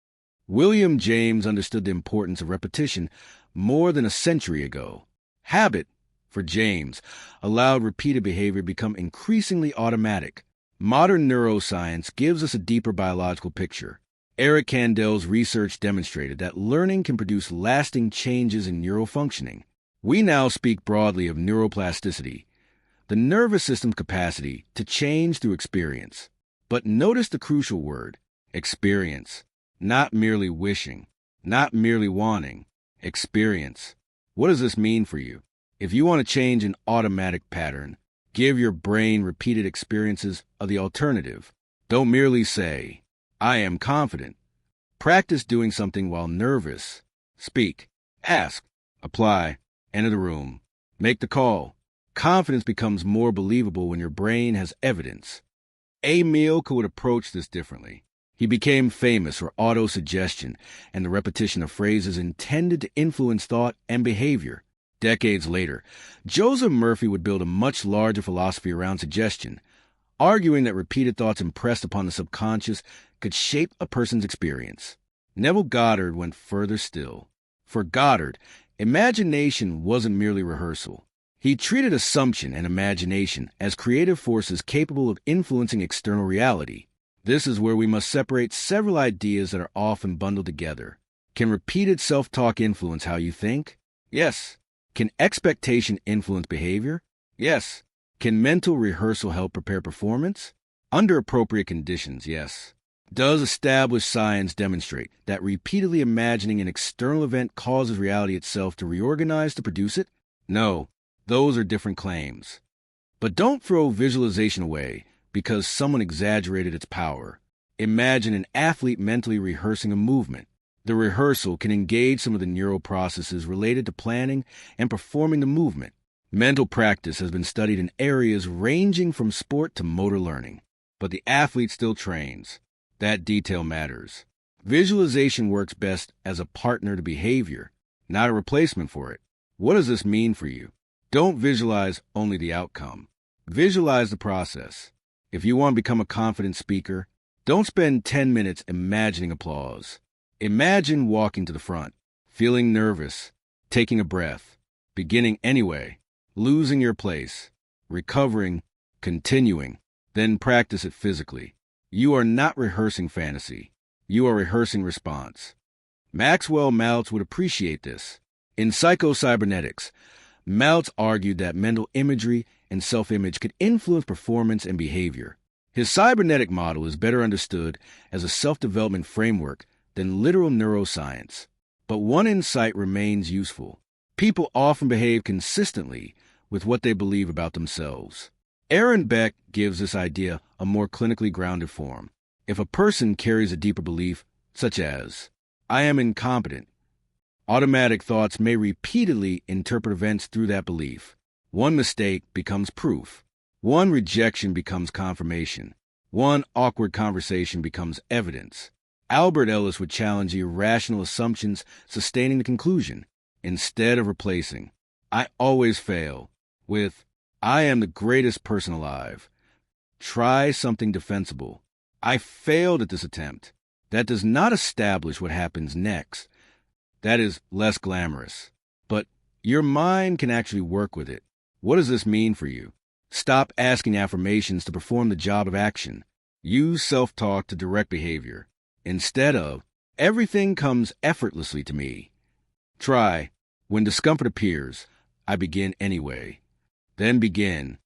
William James understood the importance of repetition more than a century ago. Habit, for James, allowed repeated behavior to become increasingly automatic. Modern neuroscience gives us a deeper biological picture. Eric Kandel's research demonstrated that learning can produce lasting changes in neural functioning. We now speak broadly of neuroplasticity, the nervous system's capacity to change through experience. But notice the crucial word, experience. Not merely wishing, not merely wanting, experience. What does this mean for you? If you want to change an automatic pattern, give your brain repeated experiences of the alternative. Don't merely say, I am confident. Practice doing something while nervous. Speak, ask, apply, enter the room, make the call. Confidence becomes more believable when your brain has evidence. Émile Coué would approach this differently. He became famous for autosuggestion and the repetition of phrases intended to influence thought and behavior. Decades later, Joseph Murphy would build a much larger philosophy around suggestion, arguing that repeated thoughts impressed upon the subconscious could shape a person's experience. Neville Goddard went further still. For Goddard, imagination wasn't merely rehearsal. He treated assumption and imagination as creative forces capable of influencing external reality. This is where we must separate several ideas that are often bundled together. Can repeated self-talk influence how you think? Yes. Can expectation influence behavior? Yes. Can mental rehearsal help prepare performance? Under appropriate conditions, yes. Does established science demonstrate that repeatedly imagining an external event causes reality itself to reorganize to produce it? No. Those are different claims. But don't throw visualization away because someone exaggerated its power. Imagine an athlete mentally rehearsing a movement. The rehearsal can engage some of the neural processes related to planning and performing the movement. Mental practice has been studied in areas ranging from sport to motor learning. But the athlete still trains. That detail matters. Visualization works best as a partner to behavior, not a replacement for it. What does this mean for you? Don't visualize only the outcome. Visualize the process. If you want to become a confident speaker, don't spend 10 minutes imagining applause. Imagine walking to the front, feeling nervous, taking a breath, beginning anyway, losing your place, recovering, continuing, then practice it physically. You are not rehearsing fantasy. You are rehearsing response. Maxwell Maltz would appreciate this. In Psycho-Cybernetics, Maltz argued that mental imagery and self-image could influence performance and behavior. His cybernetic model is better understood as a self-development framework than literal neuroscience. But one insight remains useful. People often behave consistently with what they believe about themselves. Aaron Beck gives this idea a more clinically grounded form. If a person carries a deeper belief, such as, I am incompetent, automatic thoughts may repeatedly interpret events through that belief. One mistake becomes proof. One rejection becomes confirmation. One awkward conversation becomes evidence. Albert Ellis would challenge the irrational assumptions sustaining the conclusion, instead of replacing, I always fail, with, I am the greatest person alive. Try something defensible. I failed at this attempt. That does not establish what happens next. That is less glamorous. But your mind can actually work with it. What does this mean for you? Stop asking affirmations to perform the job of action. Use self-talk to direct behavior. Instead of, everything comes effortlessly to me. Try, when discomfort appears, I begin anyway. Then begin.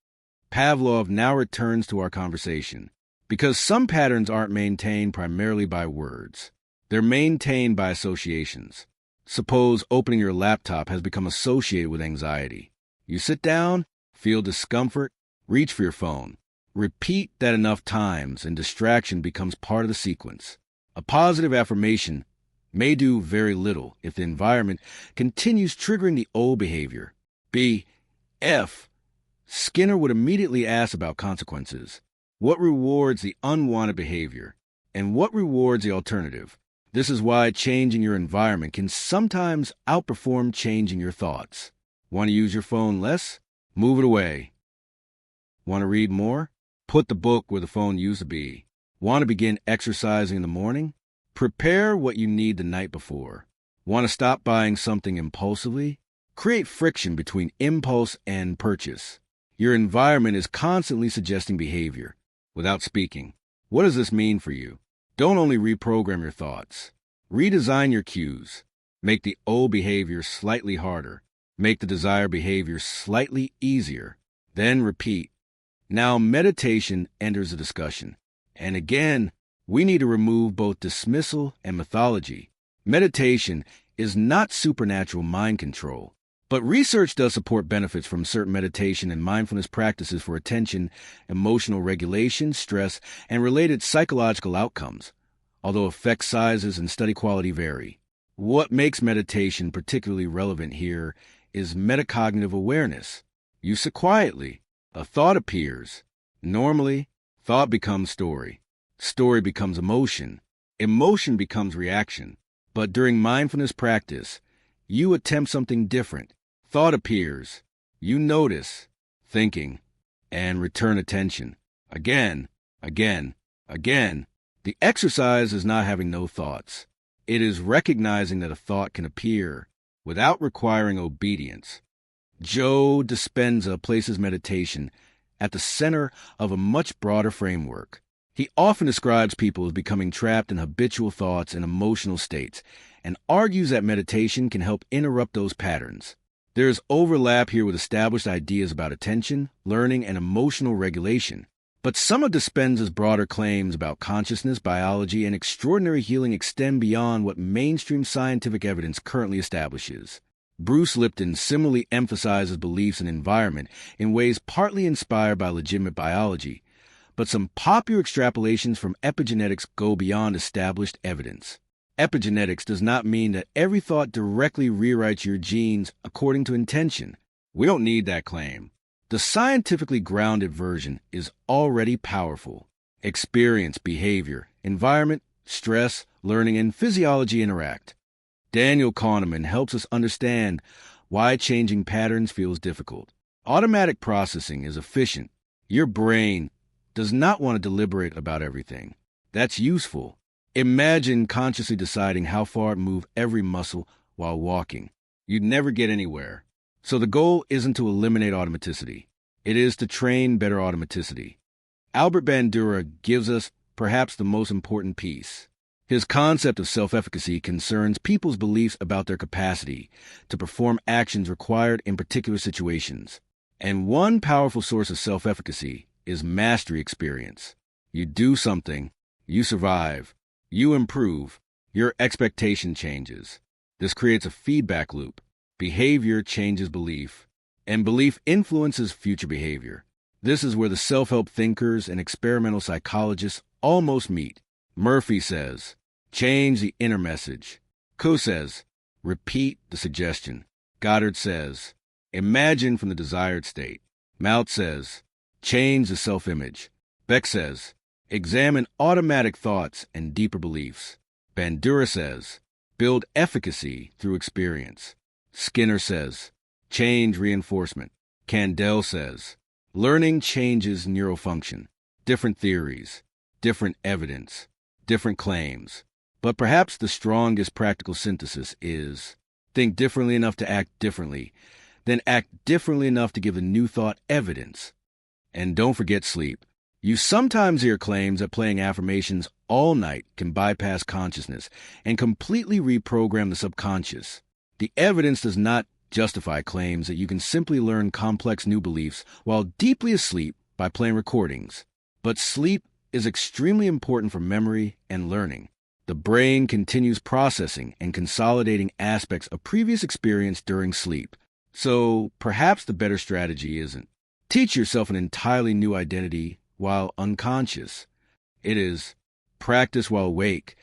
Pavlov now returns to our conversation. Because some patterns aren't maintained primarily by words. They're maintained by associations. Suppose opening your laptop has become associated with anxiety. You sit down, feel discomfort, reach for your phone. Repeat that enough times and distraction becomes part of the sequence. A positive affirmation may do very little if the environment continues triggering the old behavior. F. Skinner would immediately ask about consequences. What rewards the unwanted behavior? And what rewards the alternative? This is why changing your environment can sometimes outperform changing your thoughts. Want to use your phone less? Move it away. Want to read more? Put the book where the phone used to be. Want to begin exercising in the morning? Prepare what you need the night before. Want to stop buying something impulsively? Create friction between impulse and purchase. Your environment is constantly suggesting behavior. without speaking. What does this mean for you? Don't only reprogram your thoughts. Redesign your cues. Make the old behavior slightly harder. Make the desired behavior slightly easier. Then repeat. Now meditation enters the discussion. And again, we need to remove both dismissal and mythology. Meditation is not supernatural mind control, but research does support benefits from certain meditation and mindfulness practices for attention, emotional regulation, stress, and related psychological outcomes, although effect sizes and study quality vary. What makes meditation particularly relevant here is metacognitive awareness. You sit quietly. A thought appears. Normally, thought becomes story. Story becomes emotion. Emotion becomes reaction. But during mindfulness practice, you attempt something different. Thought appears. You notice, thinking, and return attention. Again, again, again. The exercise is not having no thoughts. It is recognizing that a thought can appear without requiring obedience. Joe Dispenza places meditation at the center of a much broader framework. He often describes people as becoming trapped in habitual thoughts and emotional states, and argues that meditation can help interrupt those patterns. There is overlap here with established ideas about attention, learning, and emotional regulation. But some of Dispenza's broader claims about consciousness, biology, and extraordinary healing extend beyond what mainstream scientific evidence currently establishes. Bruce Lipton similarly emphasizes beliefs in environment in ways partly inspired by legitimate biology, but some popular extrapolations from epigenetics go beyond established evidence. Epigenetics does not mean that every thought directly rewrites your genes according to intention. We don't need that claim. The scientifically grounded version is already powerful. Experience, behavior, environment, stress, learning, and physiology interact. Daniel Kahneman helps us understand why changing patterns feels difficult. Automatic processing is efficient. Your brain does not want to deliberate about everything. That's useful. Imagine consciously deciding how far to move every muscle while walking. You'd never get anywhere. So the goal isn't to eliminate automaticity. It is to train better automaticity. Albert Bandura gives us perhaps the most important piece. His concept of self-efficacy concerns people's beliefs about their capacity to perform actions required in particular situations. And one powerful source of self-efficacy is mastery experience. You do something, you survive, you improve, your expectation changes. This creates a feedback loop. Behavior changes belief, and belief influences future behavior. This is where the self-help thinkers and experimental psychologists almost meet. Murphy says, change the inner message. Coué says, repeat the suggestion. Goddard says, imagine from the desired state. Mout says, change the self-image. Beck says, examine automatic thoughts and deeper beliefs. Bandura says, build efficacy through experience. Skinner says, change reinforcement. Kandel says, learning changes neural function. Different theories, different evidence, different claims. But perhaps the strongest practical synthesis is think differently enough to act differently, then act differently enough to give a new thought evidence. And don't forget sleep. You sometimes hear claims that playing affirmations all night can bypass consciousness and completely reprogram the subconscious. The evidence does not justify claims that you can simply learn complex new beliefs while deeply asleep by playing recordings. But sleep is extremely important for memory and learning. The brain continues processing and consolidating aspects of previous experience during sleep. So perhaps the better strategy isn't teach yourself an entirely new identity while unconscious. It is practice while awake,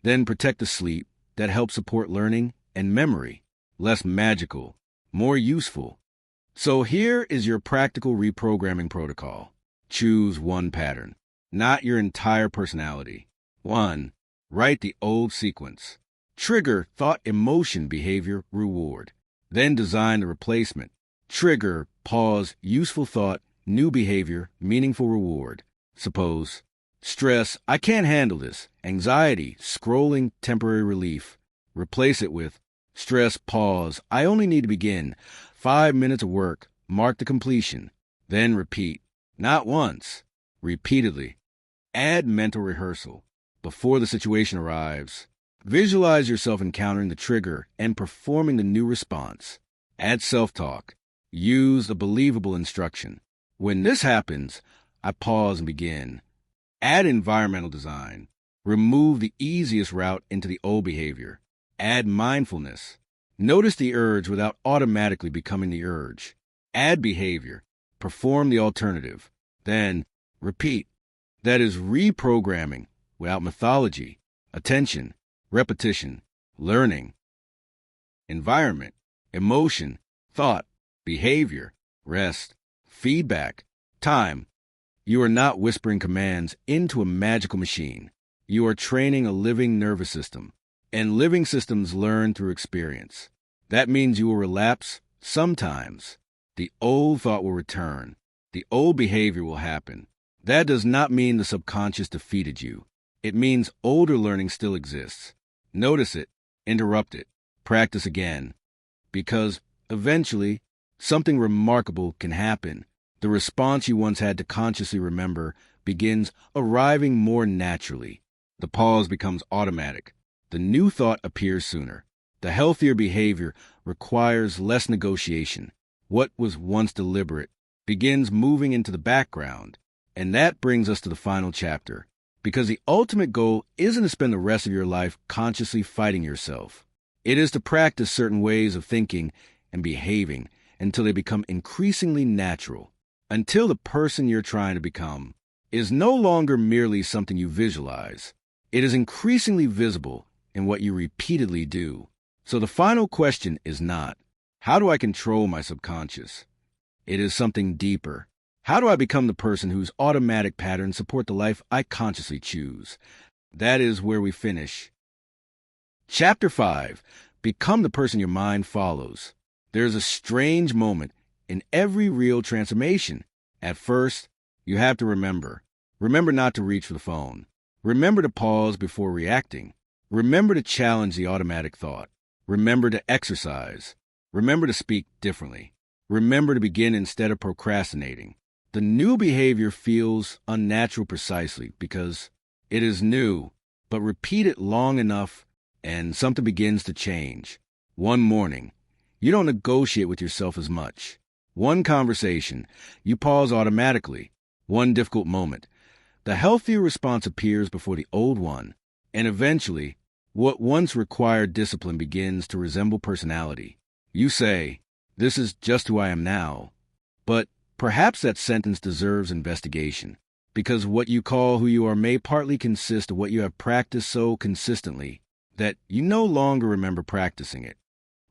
then protect the sleep that helps support learning and memory. Less magical, more useful. So here is your practical reprogramming protocol. Choose one pattern, not your entire personality. 1. Write the old sequence. Trigger thought, emotion, behavior, reward. Then design the replacement. Trigger, pause, useful thought, new behavior, meaningful reward. Suppose, stress, I can't handle this. Anxiety, scrolling, temporary relief. Replace it with, stress, pause, I only need to begin. 5 minutes of work, mark the completion. Then repeat. Not once. repeatedly. Add mental rehearsal. Before the situation arrives, visualize yourself encountering the trigger and performing the new response. Add self-talk. Use a believable instruction. When this happens, I pause and begin. Add environmental design. Remove the easiest route into the old behavior. Add mindfulness. Notice the urge without automatically becoming the urge. Add behavior. Perform the alternative. Then repeat. That is reprogramming without mythology, attention, repetition, learning. Environment, emotion, thought, behavior, rest, feedback, time. You are not whispering commands into a magical machine. You are training a living nervous system, and living systems learn through experience. That means you will relapse sometimes. The old thought will return. The old behavior will happen. That does not mean the subconscious defeated you. It means older learning still exists. Notice it, interrupt it, practice again. Because eventually, something remarkable can happen. The response you once had to consciously remember begins arriving more naturally. The pause becomes automatic. The new thought appears sooner. The healthier behavior requires less negotiation. What was once deliberate begins moving into the background. And that brings us to the final chapter. Because the ultimate goal isn't to spend the rest of your life consciously fighting yourself. It is to practice certain ways of thinking and behaving until they become increasingly natural. Until the person you're trying to become is no longer merely something you visualize. It is increasingly visible in what you repeatedly do. So the final question is not, how do I control my subconscious? It is something deeper. How do I become the person whose automatic patterns support the life I consciously choose? That is where we finish. Chapter 5. Become the person your mind follows. There is a strange moment in every real transformation. At first, you have to remember. Remember not to reach for the phone. Remember to pause before reacting. Remember to challenge the automatic thought. Remember to exercise. Remember to speak differently. Remember to begin instead of procrastinating. The new behavior feels unnatural precisely because it is new, but repeat it long enough and something begins to change. One morning, you don't negotiate with yourself as much. One conversation, you pause automatically. One difficult moment, the healthier response appears before the old one, and eventually, what once required discipline begins to resemble personality. You say, "This is just who I am now," but perhaps that sentence deserves investigation, because what you call who you are may partly consist of what you have practiced so consistently that you no longer remember practicing it.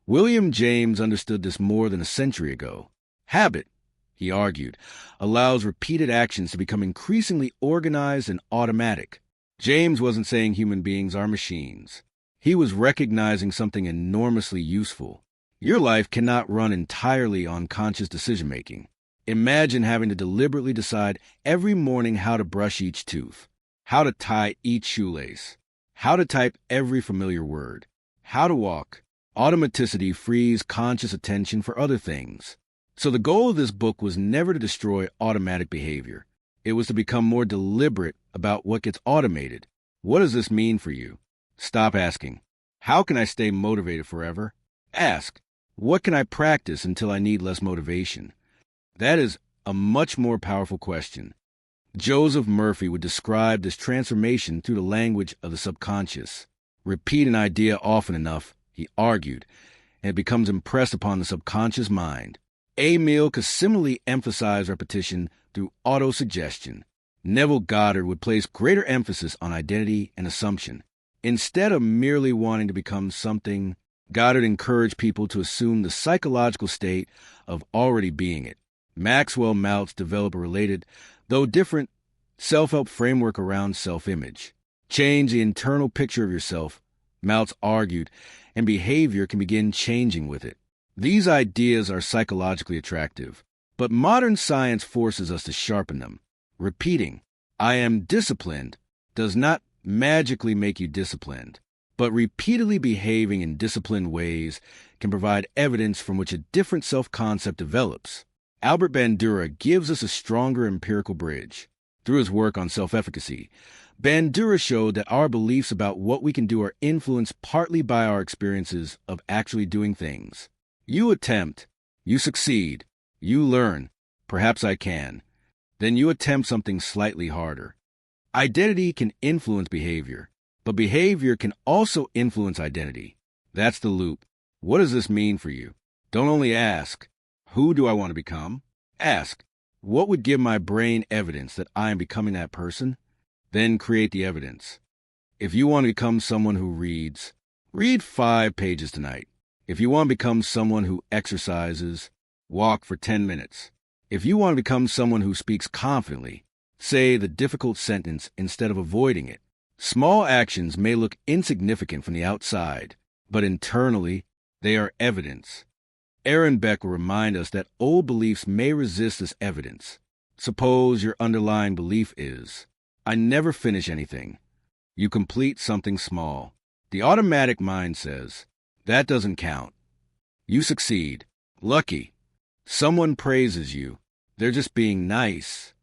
William James understood this more than a century ago. Habit, he argued, allows repeated actions to become increasingly organized and automatic. James wasn't saying human beings are machines. He was recognizing something enormously useful. Your life cannot run entirely on conscious decision-making. Imagine having to deliberately decide every morning how to brush each tooth, how to tie each shoelace, how to type every familiar word, how to walk. Automaticity frees conscious attention for other things. So the goal of this book was never to destroy automatic behavior. It was to become more deliberate about what gets automated. What does this mean for you? Stop asking, how can I stay motivated forever? Ask, what can I practice until I need less motivation? That is a much more powerful question. Joseph Murphy would describe this transformation through the language of the subconscious. Repeat an idea often enough, he argued, and it becomes impressed upon the subconscious mind. Émile Coué similarly emphasized repetition through autosuggestion. Neville Goddard would place greater emphasis on identity and assumption. Instead of merely wanting to become something, Goddard encouraged people to assume the psychological state of already being it. Maxwell Maltz developed a related, though different, self-help framework around self-image. Change the internal picture of yourself, Maltz argued, and behavior can begin changing with it. These ideas are psychologically attractive, but modern science forces us to sharpen them. Repeating, "I am disciplined," does not magically make you disciplined, but repeatedly behaving in disciplined ways can provide evidence from which a different self-concept develops. Albert Bandura gives us a stronger empirical bridge. Through his work on self-efficacy, Bandura showed that our beliefs about what we can do are influenced partly by our experiences of actually doing things. You attempt, you succeed, you learn, perhaps I can. Then you attempt something slightly harder. Identity can influence behavior, but behavior can also influence identity. That's the loop. What does this mean for you? Don't only ask, who do I want to become? Ask, what would give my brain evidence that I am becoming that person? Then create the evidence. If you want to become someone who reads, read 5 pages tonight. If you want to become someone who exercises, walk for 10 minutes. If you want to become someone who speaks confidently, say the difficult sentence instead of avoiding it. Small actions may look insignificant from the outside, but internally, they are evidence. Beck will remind us that old beliefs may resist this evidence. Suppose your underlying belief is, I never finish anything. You complete something small. The automatic mind says, that doesn't count. You succeed. Lucky. Someone praises you. They're just being nice.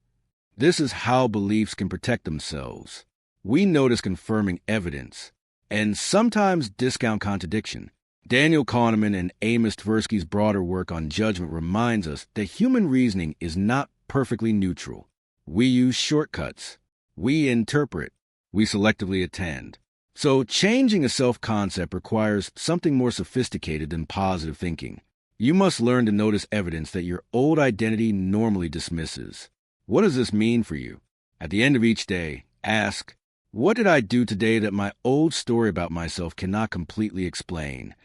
This is how beliefs can protect themselves. We notice confirming evidence, and sometimes discount contradiction. Daniel Kahneman and Amos Tversky's broader work on judgment reminds us that human reasoning is not perfectly neutral. We use shortcuts. We interpret. We selectively attend. So changing a self-concept requires something more sophisticated than positive thinking. You must learn to notice evidence that your old identity normally dismisses. What does this mean for you? At the end of each day, ask, what did I do today that my old story about myself cannot completely explain?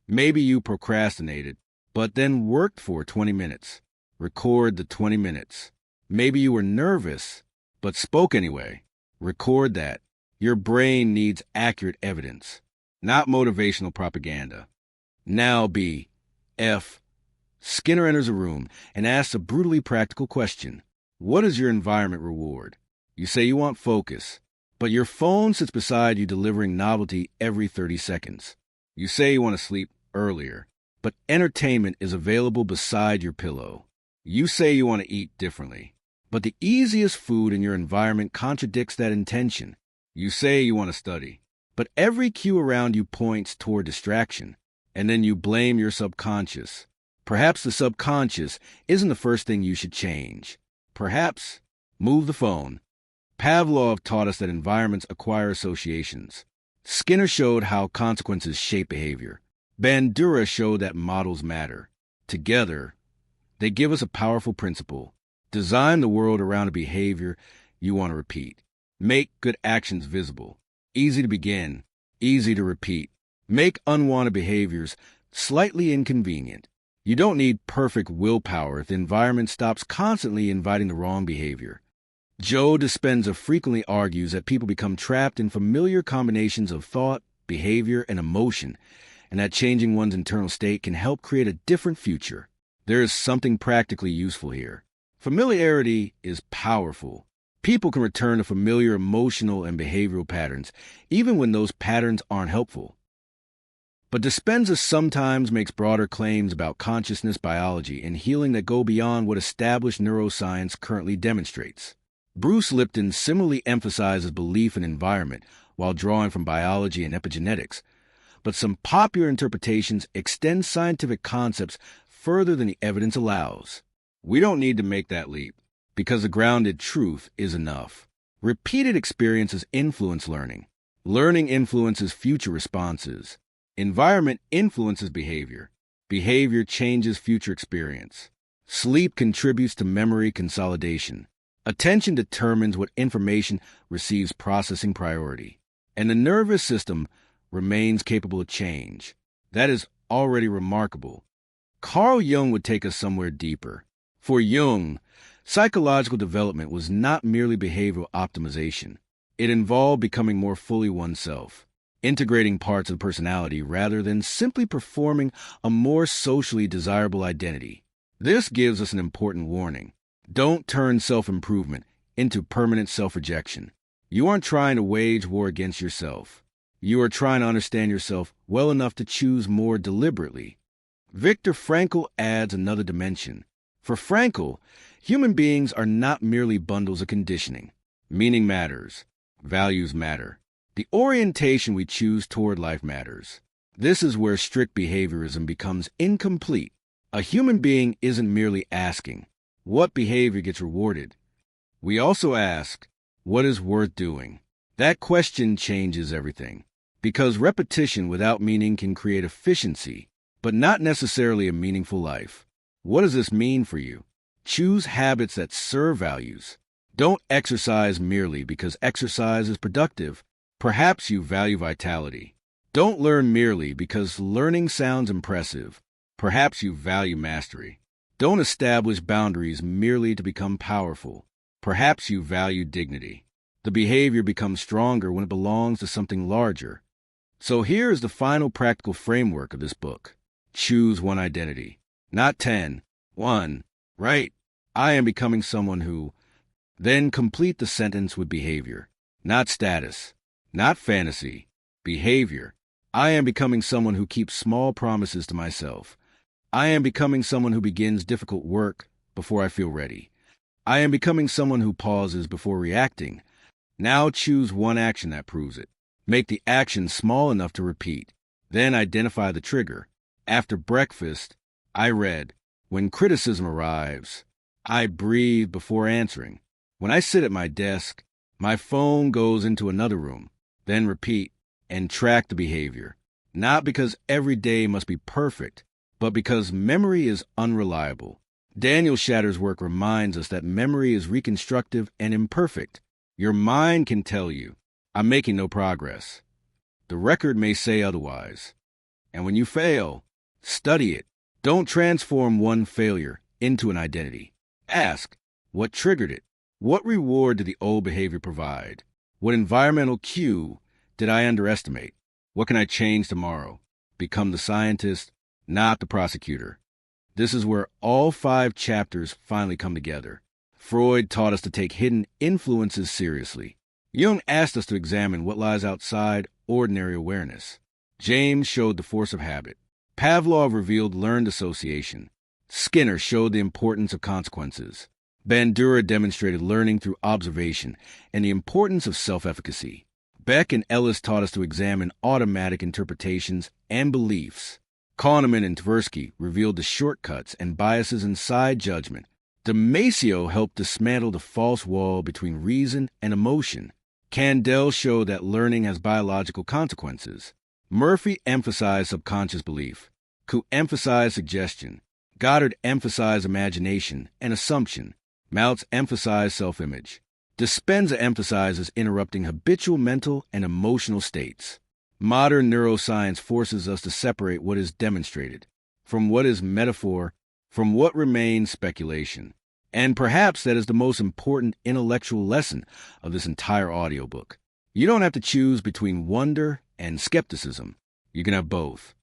Maybe you procrastinated, but then worked for 20 minutes. Record the 20 minutes. Maybe you were nervous, but spoke anyway. Record that. Your brain needs accurate evidence, not motivational propaganda. Now B. F. Skinner enters a room and asks a brutally practical question. What does your environment reward? You say you want focus, but your phone sits beside you delivering novelty every 30 seconds. You say you want to sleep earlier, but entertainment is available beside your pillow. You say you want to eat differently, but the easiest food in your environment contradicts that intention. You say you want to study, but every cue around you points toward distraction, and then you blame your subconscious. Perhaps the subconscious isn't the first thing you should change. Perhaps move the phone. Pavlov taught us that environments acquire associations. Skinner showed how consequences shape behavior. Bandura showed that models matter. Together, they give us a powerful principle. Design the world around a behavior you want to repeat. Make good actions visible. Easy to begin, easy to repeat. Make unwanted behaviors slightly inconvenient. You don't need perfect willpower if the environment stops constantly inviting the wrong behavior. Joe Dispenza frequently argues that people become trapped in familiar combinations of thought, behavior, and emotion, and that changing one's internal state can help create a different future. There is something practically useful here. Familiarity is powerful. People can return to familiar emotional and behavioral patterns, even when those patterns aren't helpful. But Dispenza sometimes makes broader claims about consciousness biology and healing that go beyond what established neuroscience currently demonstrates. Bruce Lipton similarly emphasizes belief in environment while drawing from biology and epigenetics, but some popular interpretations extend scientific concepts further than the evidence allows. We don't need to make that leap, because the grounded truth is enough. Repeated experiences influence learning. Learning influences future responses. Environment influences behavior. Behavior changes future experience. Sleep contributes to memory consolidation. Attention determines what information receives processing priority. And the nervous system remains capable of change. That is already remarkable. Carl Jung would take us somewhere deeper. For Jung, psychological development was not merely behavioral optimization. It involved becoming more fully oneself, integrating parts of the personality rather than simply performing a more socially desirable identity. This gives us an important warning. Don't turn self-improvement into permanent self-rejection. You aren't trying to wage war against yourself. You are trying to understand yourself well enough to choose more deliberately. Viktor Frankl adds another dimension. For Frankl, Human beings are not merely bundles of conditioning. Meaning matters. Values matter. The orientation we choose toward life matters. This is where strict behaviorism becomes incomplete. A human being isn't merely asking, what behavior gets rewarded? We also ask, what is worth doing? That question changes everything. Because repetition without meaning can create efficiency, but not necessarily a meaningful life. What does this mean for you? Choose habits that serve values. Don't exercise merely because exercise is productive. Perhaps you value vitality. Don't learn merely because learning sounds impressive. Perhaps you value mastery. Don't establish boundaries merely to become powerful. Perhaps you value dignity. The behavior becomes stronger when it belongs to something larger. So here is the final practical framework of this book. Choose one identity. Not 10. 1. Right. I am becoming someone who. Then complete the sentence with behavior. Not status. Not fantasy. Behavior. I am becoming someone who keeps small promises to myself. I am becoming someone who begins difficult work before I feel ready. I am becoming someone who pauses before reacting. Now choose one action that proves it. Make the action small enough to repeat. Then identify the trigger. After breakfast, I read. When criticism arrives, I breathe before answering. When I sit at my desk, my phone goes into another room. Then repeat and track the behavior. Not because every day must be perfect, but because memory is unreliable. Daniel Shatter's work reminds us that memory is reconstructive and imperfect. Your mind can tell you, I'm making no progress. The record may say otherwise. And when you fail, study it. Don't transform one failure into an identity. Ask, what triggered it? What reward did the old behavior provide? What environmental cue did I underestimate? What can I change tomorrow? Become the scientist, not the prosecutor. This is where all 5 chapters finally come together. Freud taught us to take hidden influences seriously. Jung asked us to examine what lies outside ordinary awareness. James showed the force of habit. Pavlov revealed learned association. Skinner showed the importance of consequences. Bandura demonstrated learning through observation and the importance of self-efficacy. Beck and Ellis taught us to examine automatic interpretations and beliefs. Kahneman and Tversky revealed the shortcuts and biases inside judgment. Damasio helped dismantle the false wall between reason and emotion. Kandel showed that learning has biological consequences. Murphy emphasized subconscious belief. Coué emphasized suggestion. Goddard emphasized imagination and assumption. Maltz emphasized self-image. Dispenza emphasizes interrupting habitual mental and emotional states. Modern neuroscience forces us to separate what is demonstrated from what is metaphor, from what remains speculation. And perhaps that is the most important intellectual lesson of this entire audiobook. You don't have to choose between wonder and skepticism. You can have both.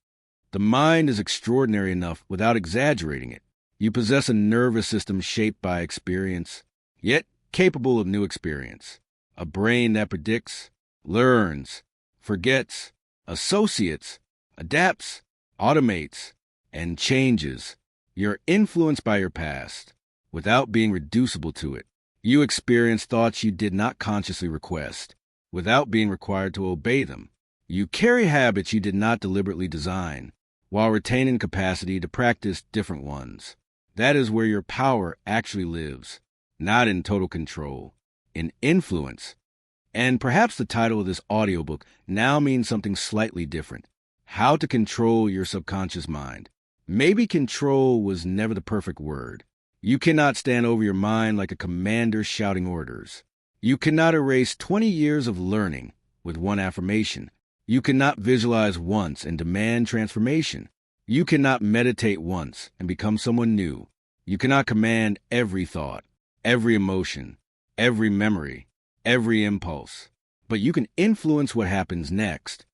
The mind is extraordinary enough without exaggerating it. You possess a nervous system shaped by experience, yet capable of new experience. A brain that predicts, learns, forgets, associates, adapts, automates, and changes. You're influenced by your past without being reducible to it. You experience thoughts you did not consciously request without being required to obey them. You carry habits you did not deliberately design while retaining capacity to practice different ones. That is where your power actually lives, not in total control, in influence. And perhaps the title of this audiobook now means something slightly different. How to control your subconscious mind. Maybe control was never the perfect word. You cannot stand over your mind like a commander shouting orders. You cannot erase 20 years of learning with one affirmation. You cannot visualize once and demand transformation. You cannot meditate once and become someone new. You cannot command every thought, every emotion, every memory, every impulse. But you can influence what happens next.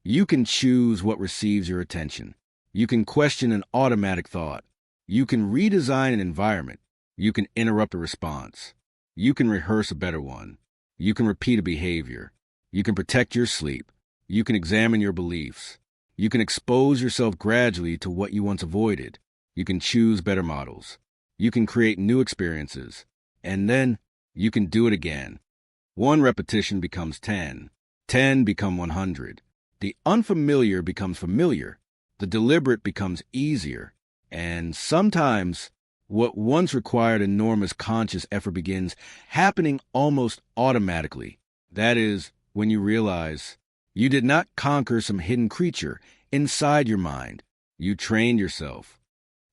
You can choose what receives your attention. You can question an automatic thought. You can redesign an environment. You can interrupt a response. You can rehearse a better one. You can repeat a behavior. You can protect your sleep. You can examine your beliefs. You can expose yourself gradually to what you once avoided. You can choose better models. you can create new experiences, and then you can do it again. 1 repetition becomes 10. 10 become 100. The unfamiliar becomes familiar. The deliberate becomes easier. And sometimes, what once required enormous conscious effort begins happening almost automatically. That is, when you realize you did not conquer some hidden creature inside your mind. You trained yourself.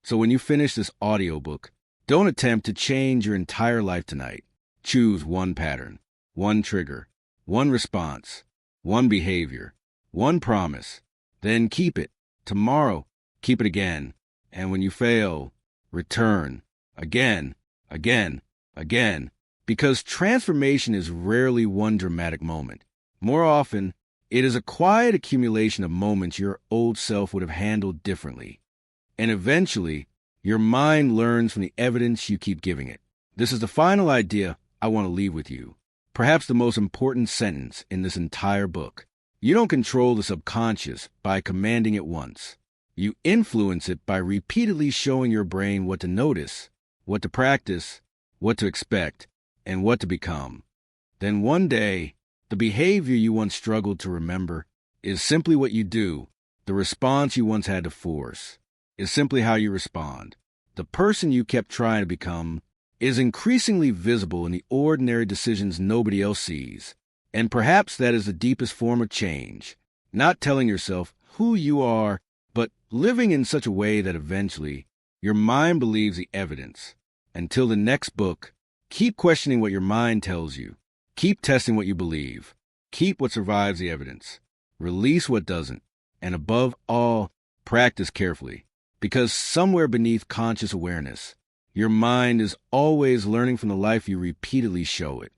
So when you finish this audiobook, don't attempt to change your entire life tonight. Choose 1 pattern, 1 trigger, 1 response, 1 behavior, 1 promise. Then keep it. Tomorrow, keep it again. And when you fail, return. Again, again, again. Because transformation is rarely one dramatic moment. More often, it is a quiet accumulation of moments your old self would have handled differently. And eventually, your mind learns from the evidence you keep giving it. This is the final idea I want to leave with you. Perhaps the most important sentence in this entire book. You don't control the subconscious by commanding it once. You influence it by repeatedly showing your brain what to notice, what to practice, what to expect, and what to become. Then one day, the behavior you once struggled to remember is simply what you do. The response you once had to force is simply how you respond. The person you kept trying to become is increasingly visible in the ordinary decisions nobody else sees. And perhaps that is the deepest form of change. Not telling yourself who you are, but living in such a way that eventually your mind believes the evidence. Until the next book, keep questioning what your mind tells you. Keep testing what you believe. Keep what survives the evidence. Release what doesn't. And above all, practice carefully. Because somewhere beneath conscious awareness, your mind is always learning from the life you repeatedly show it.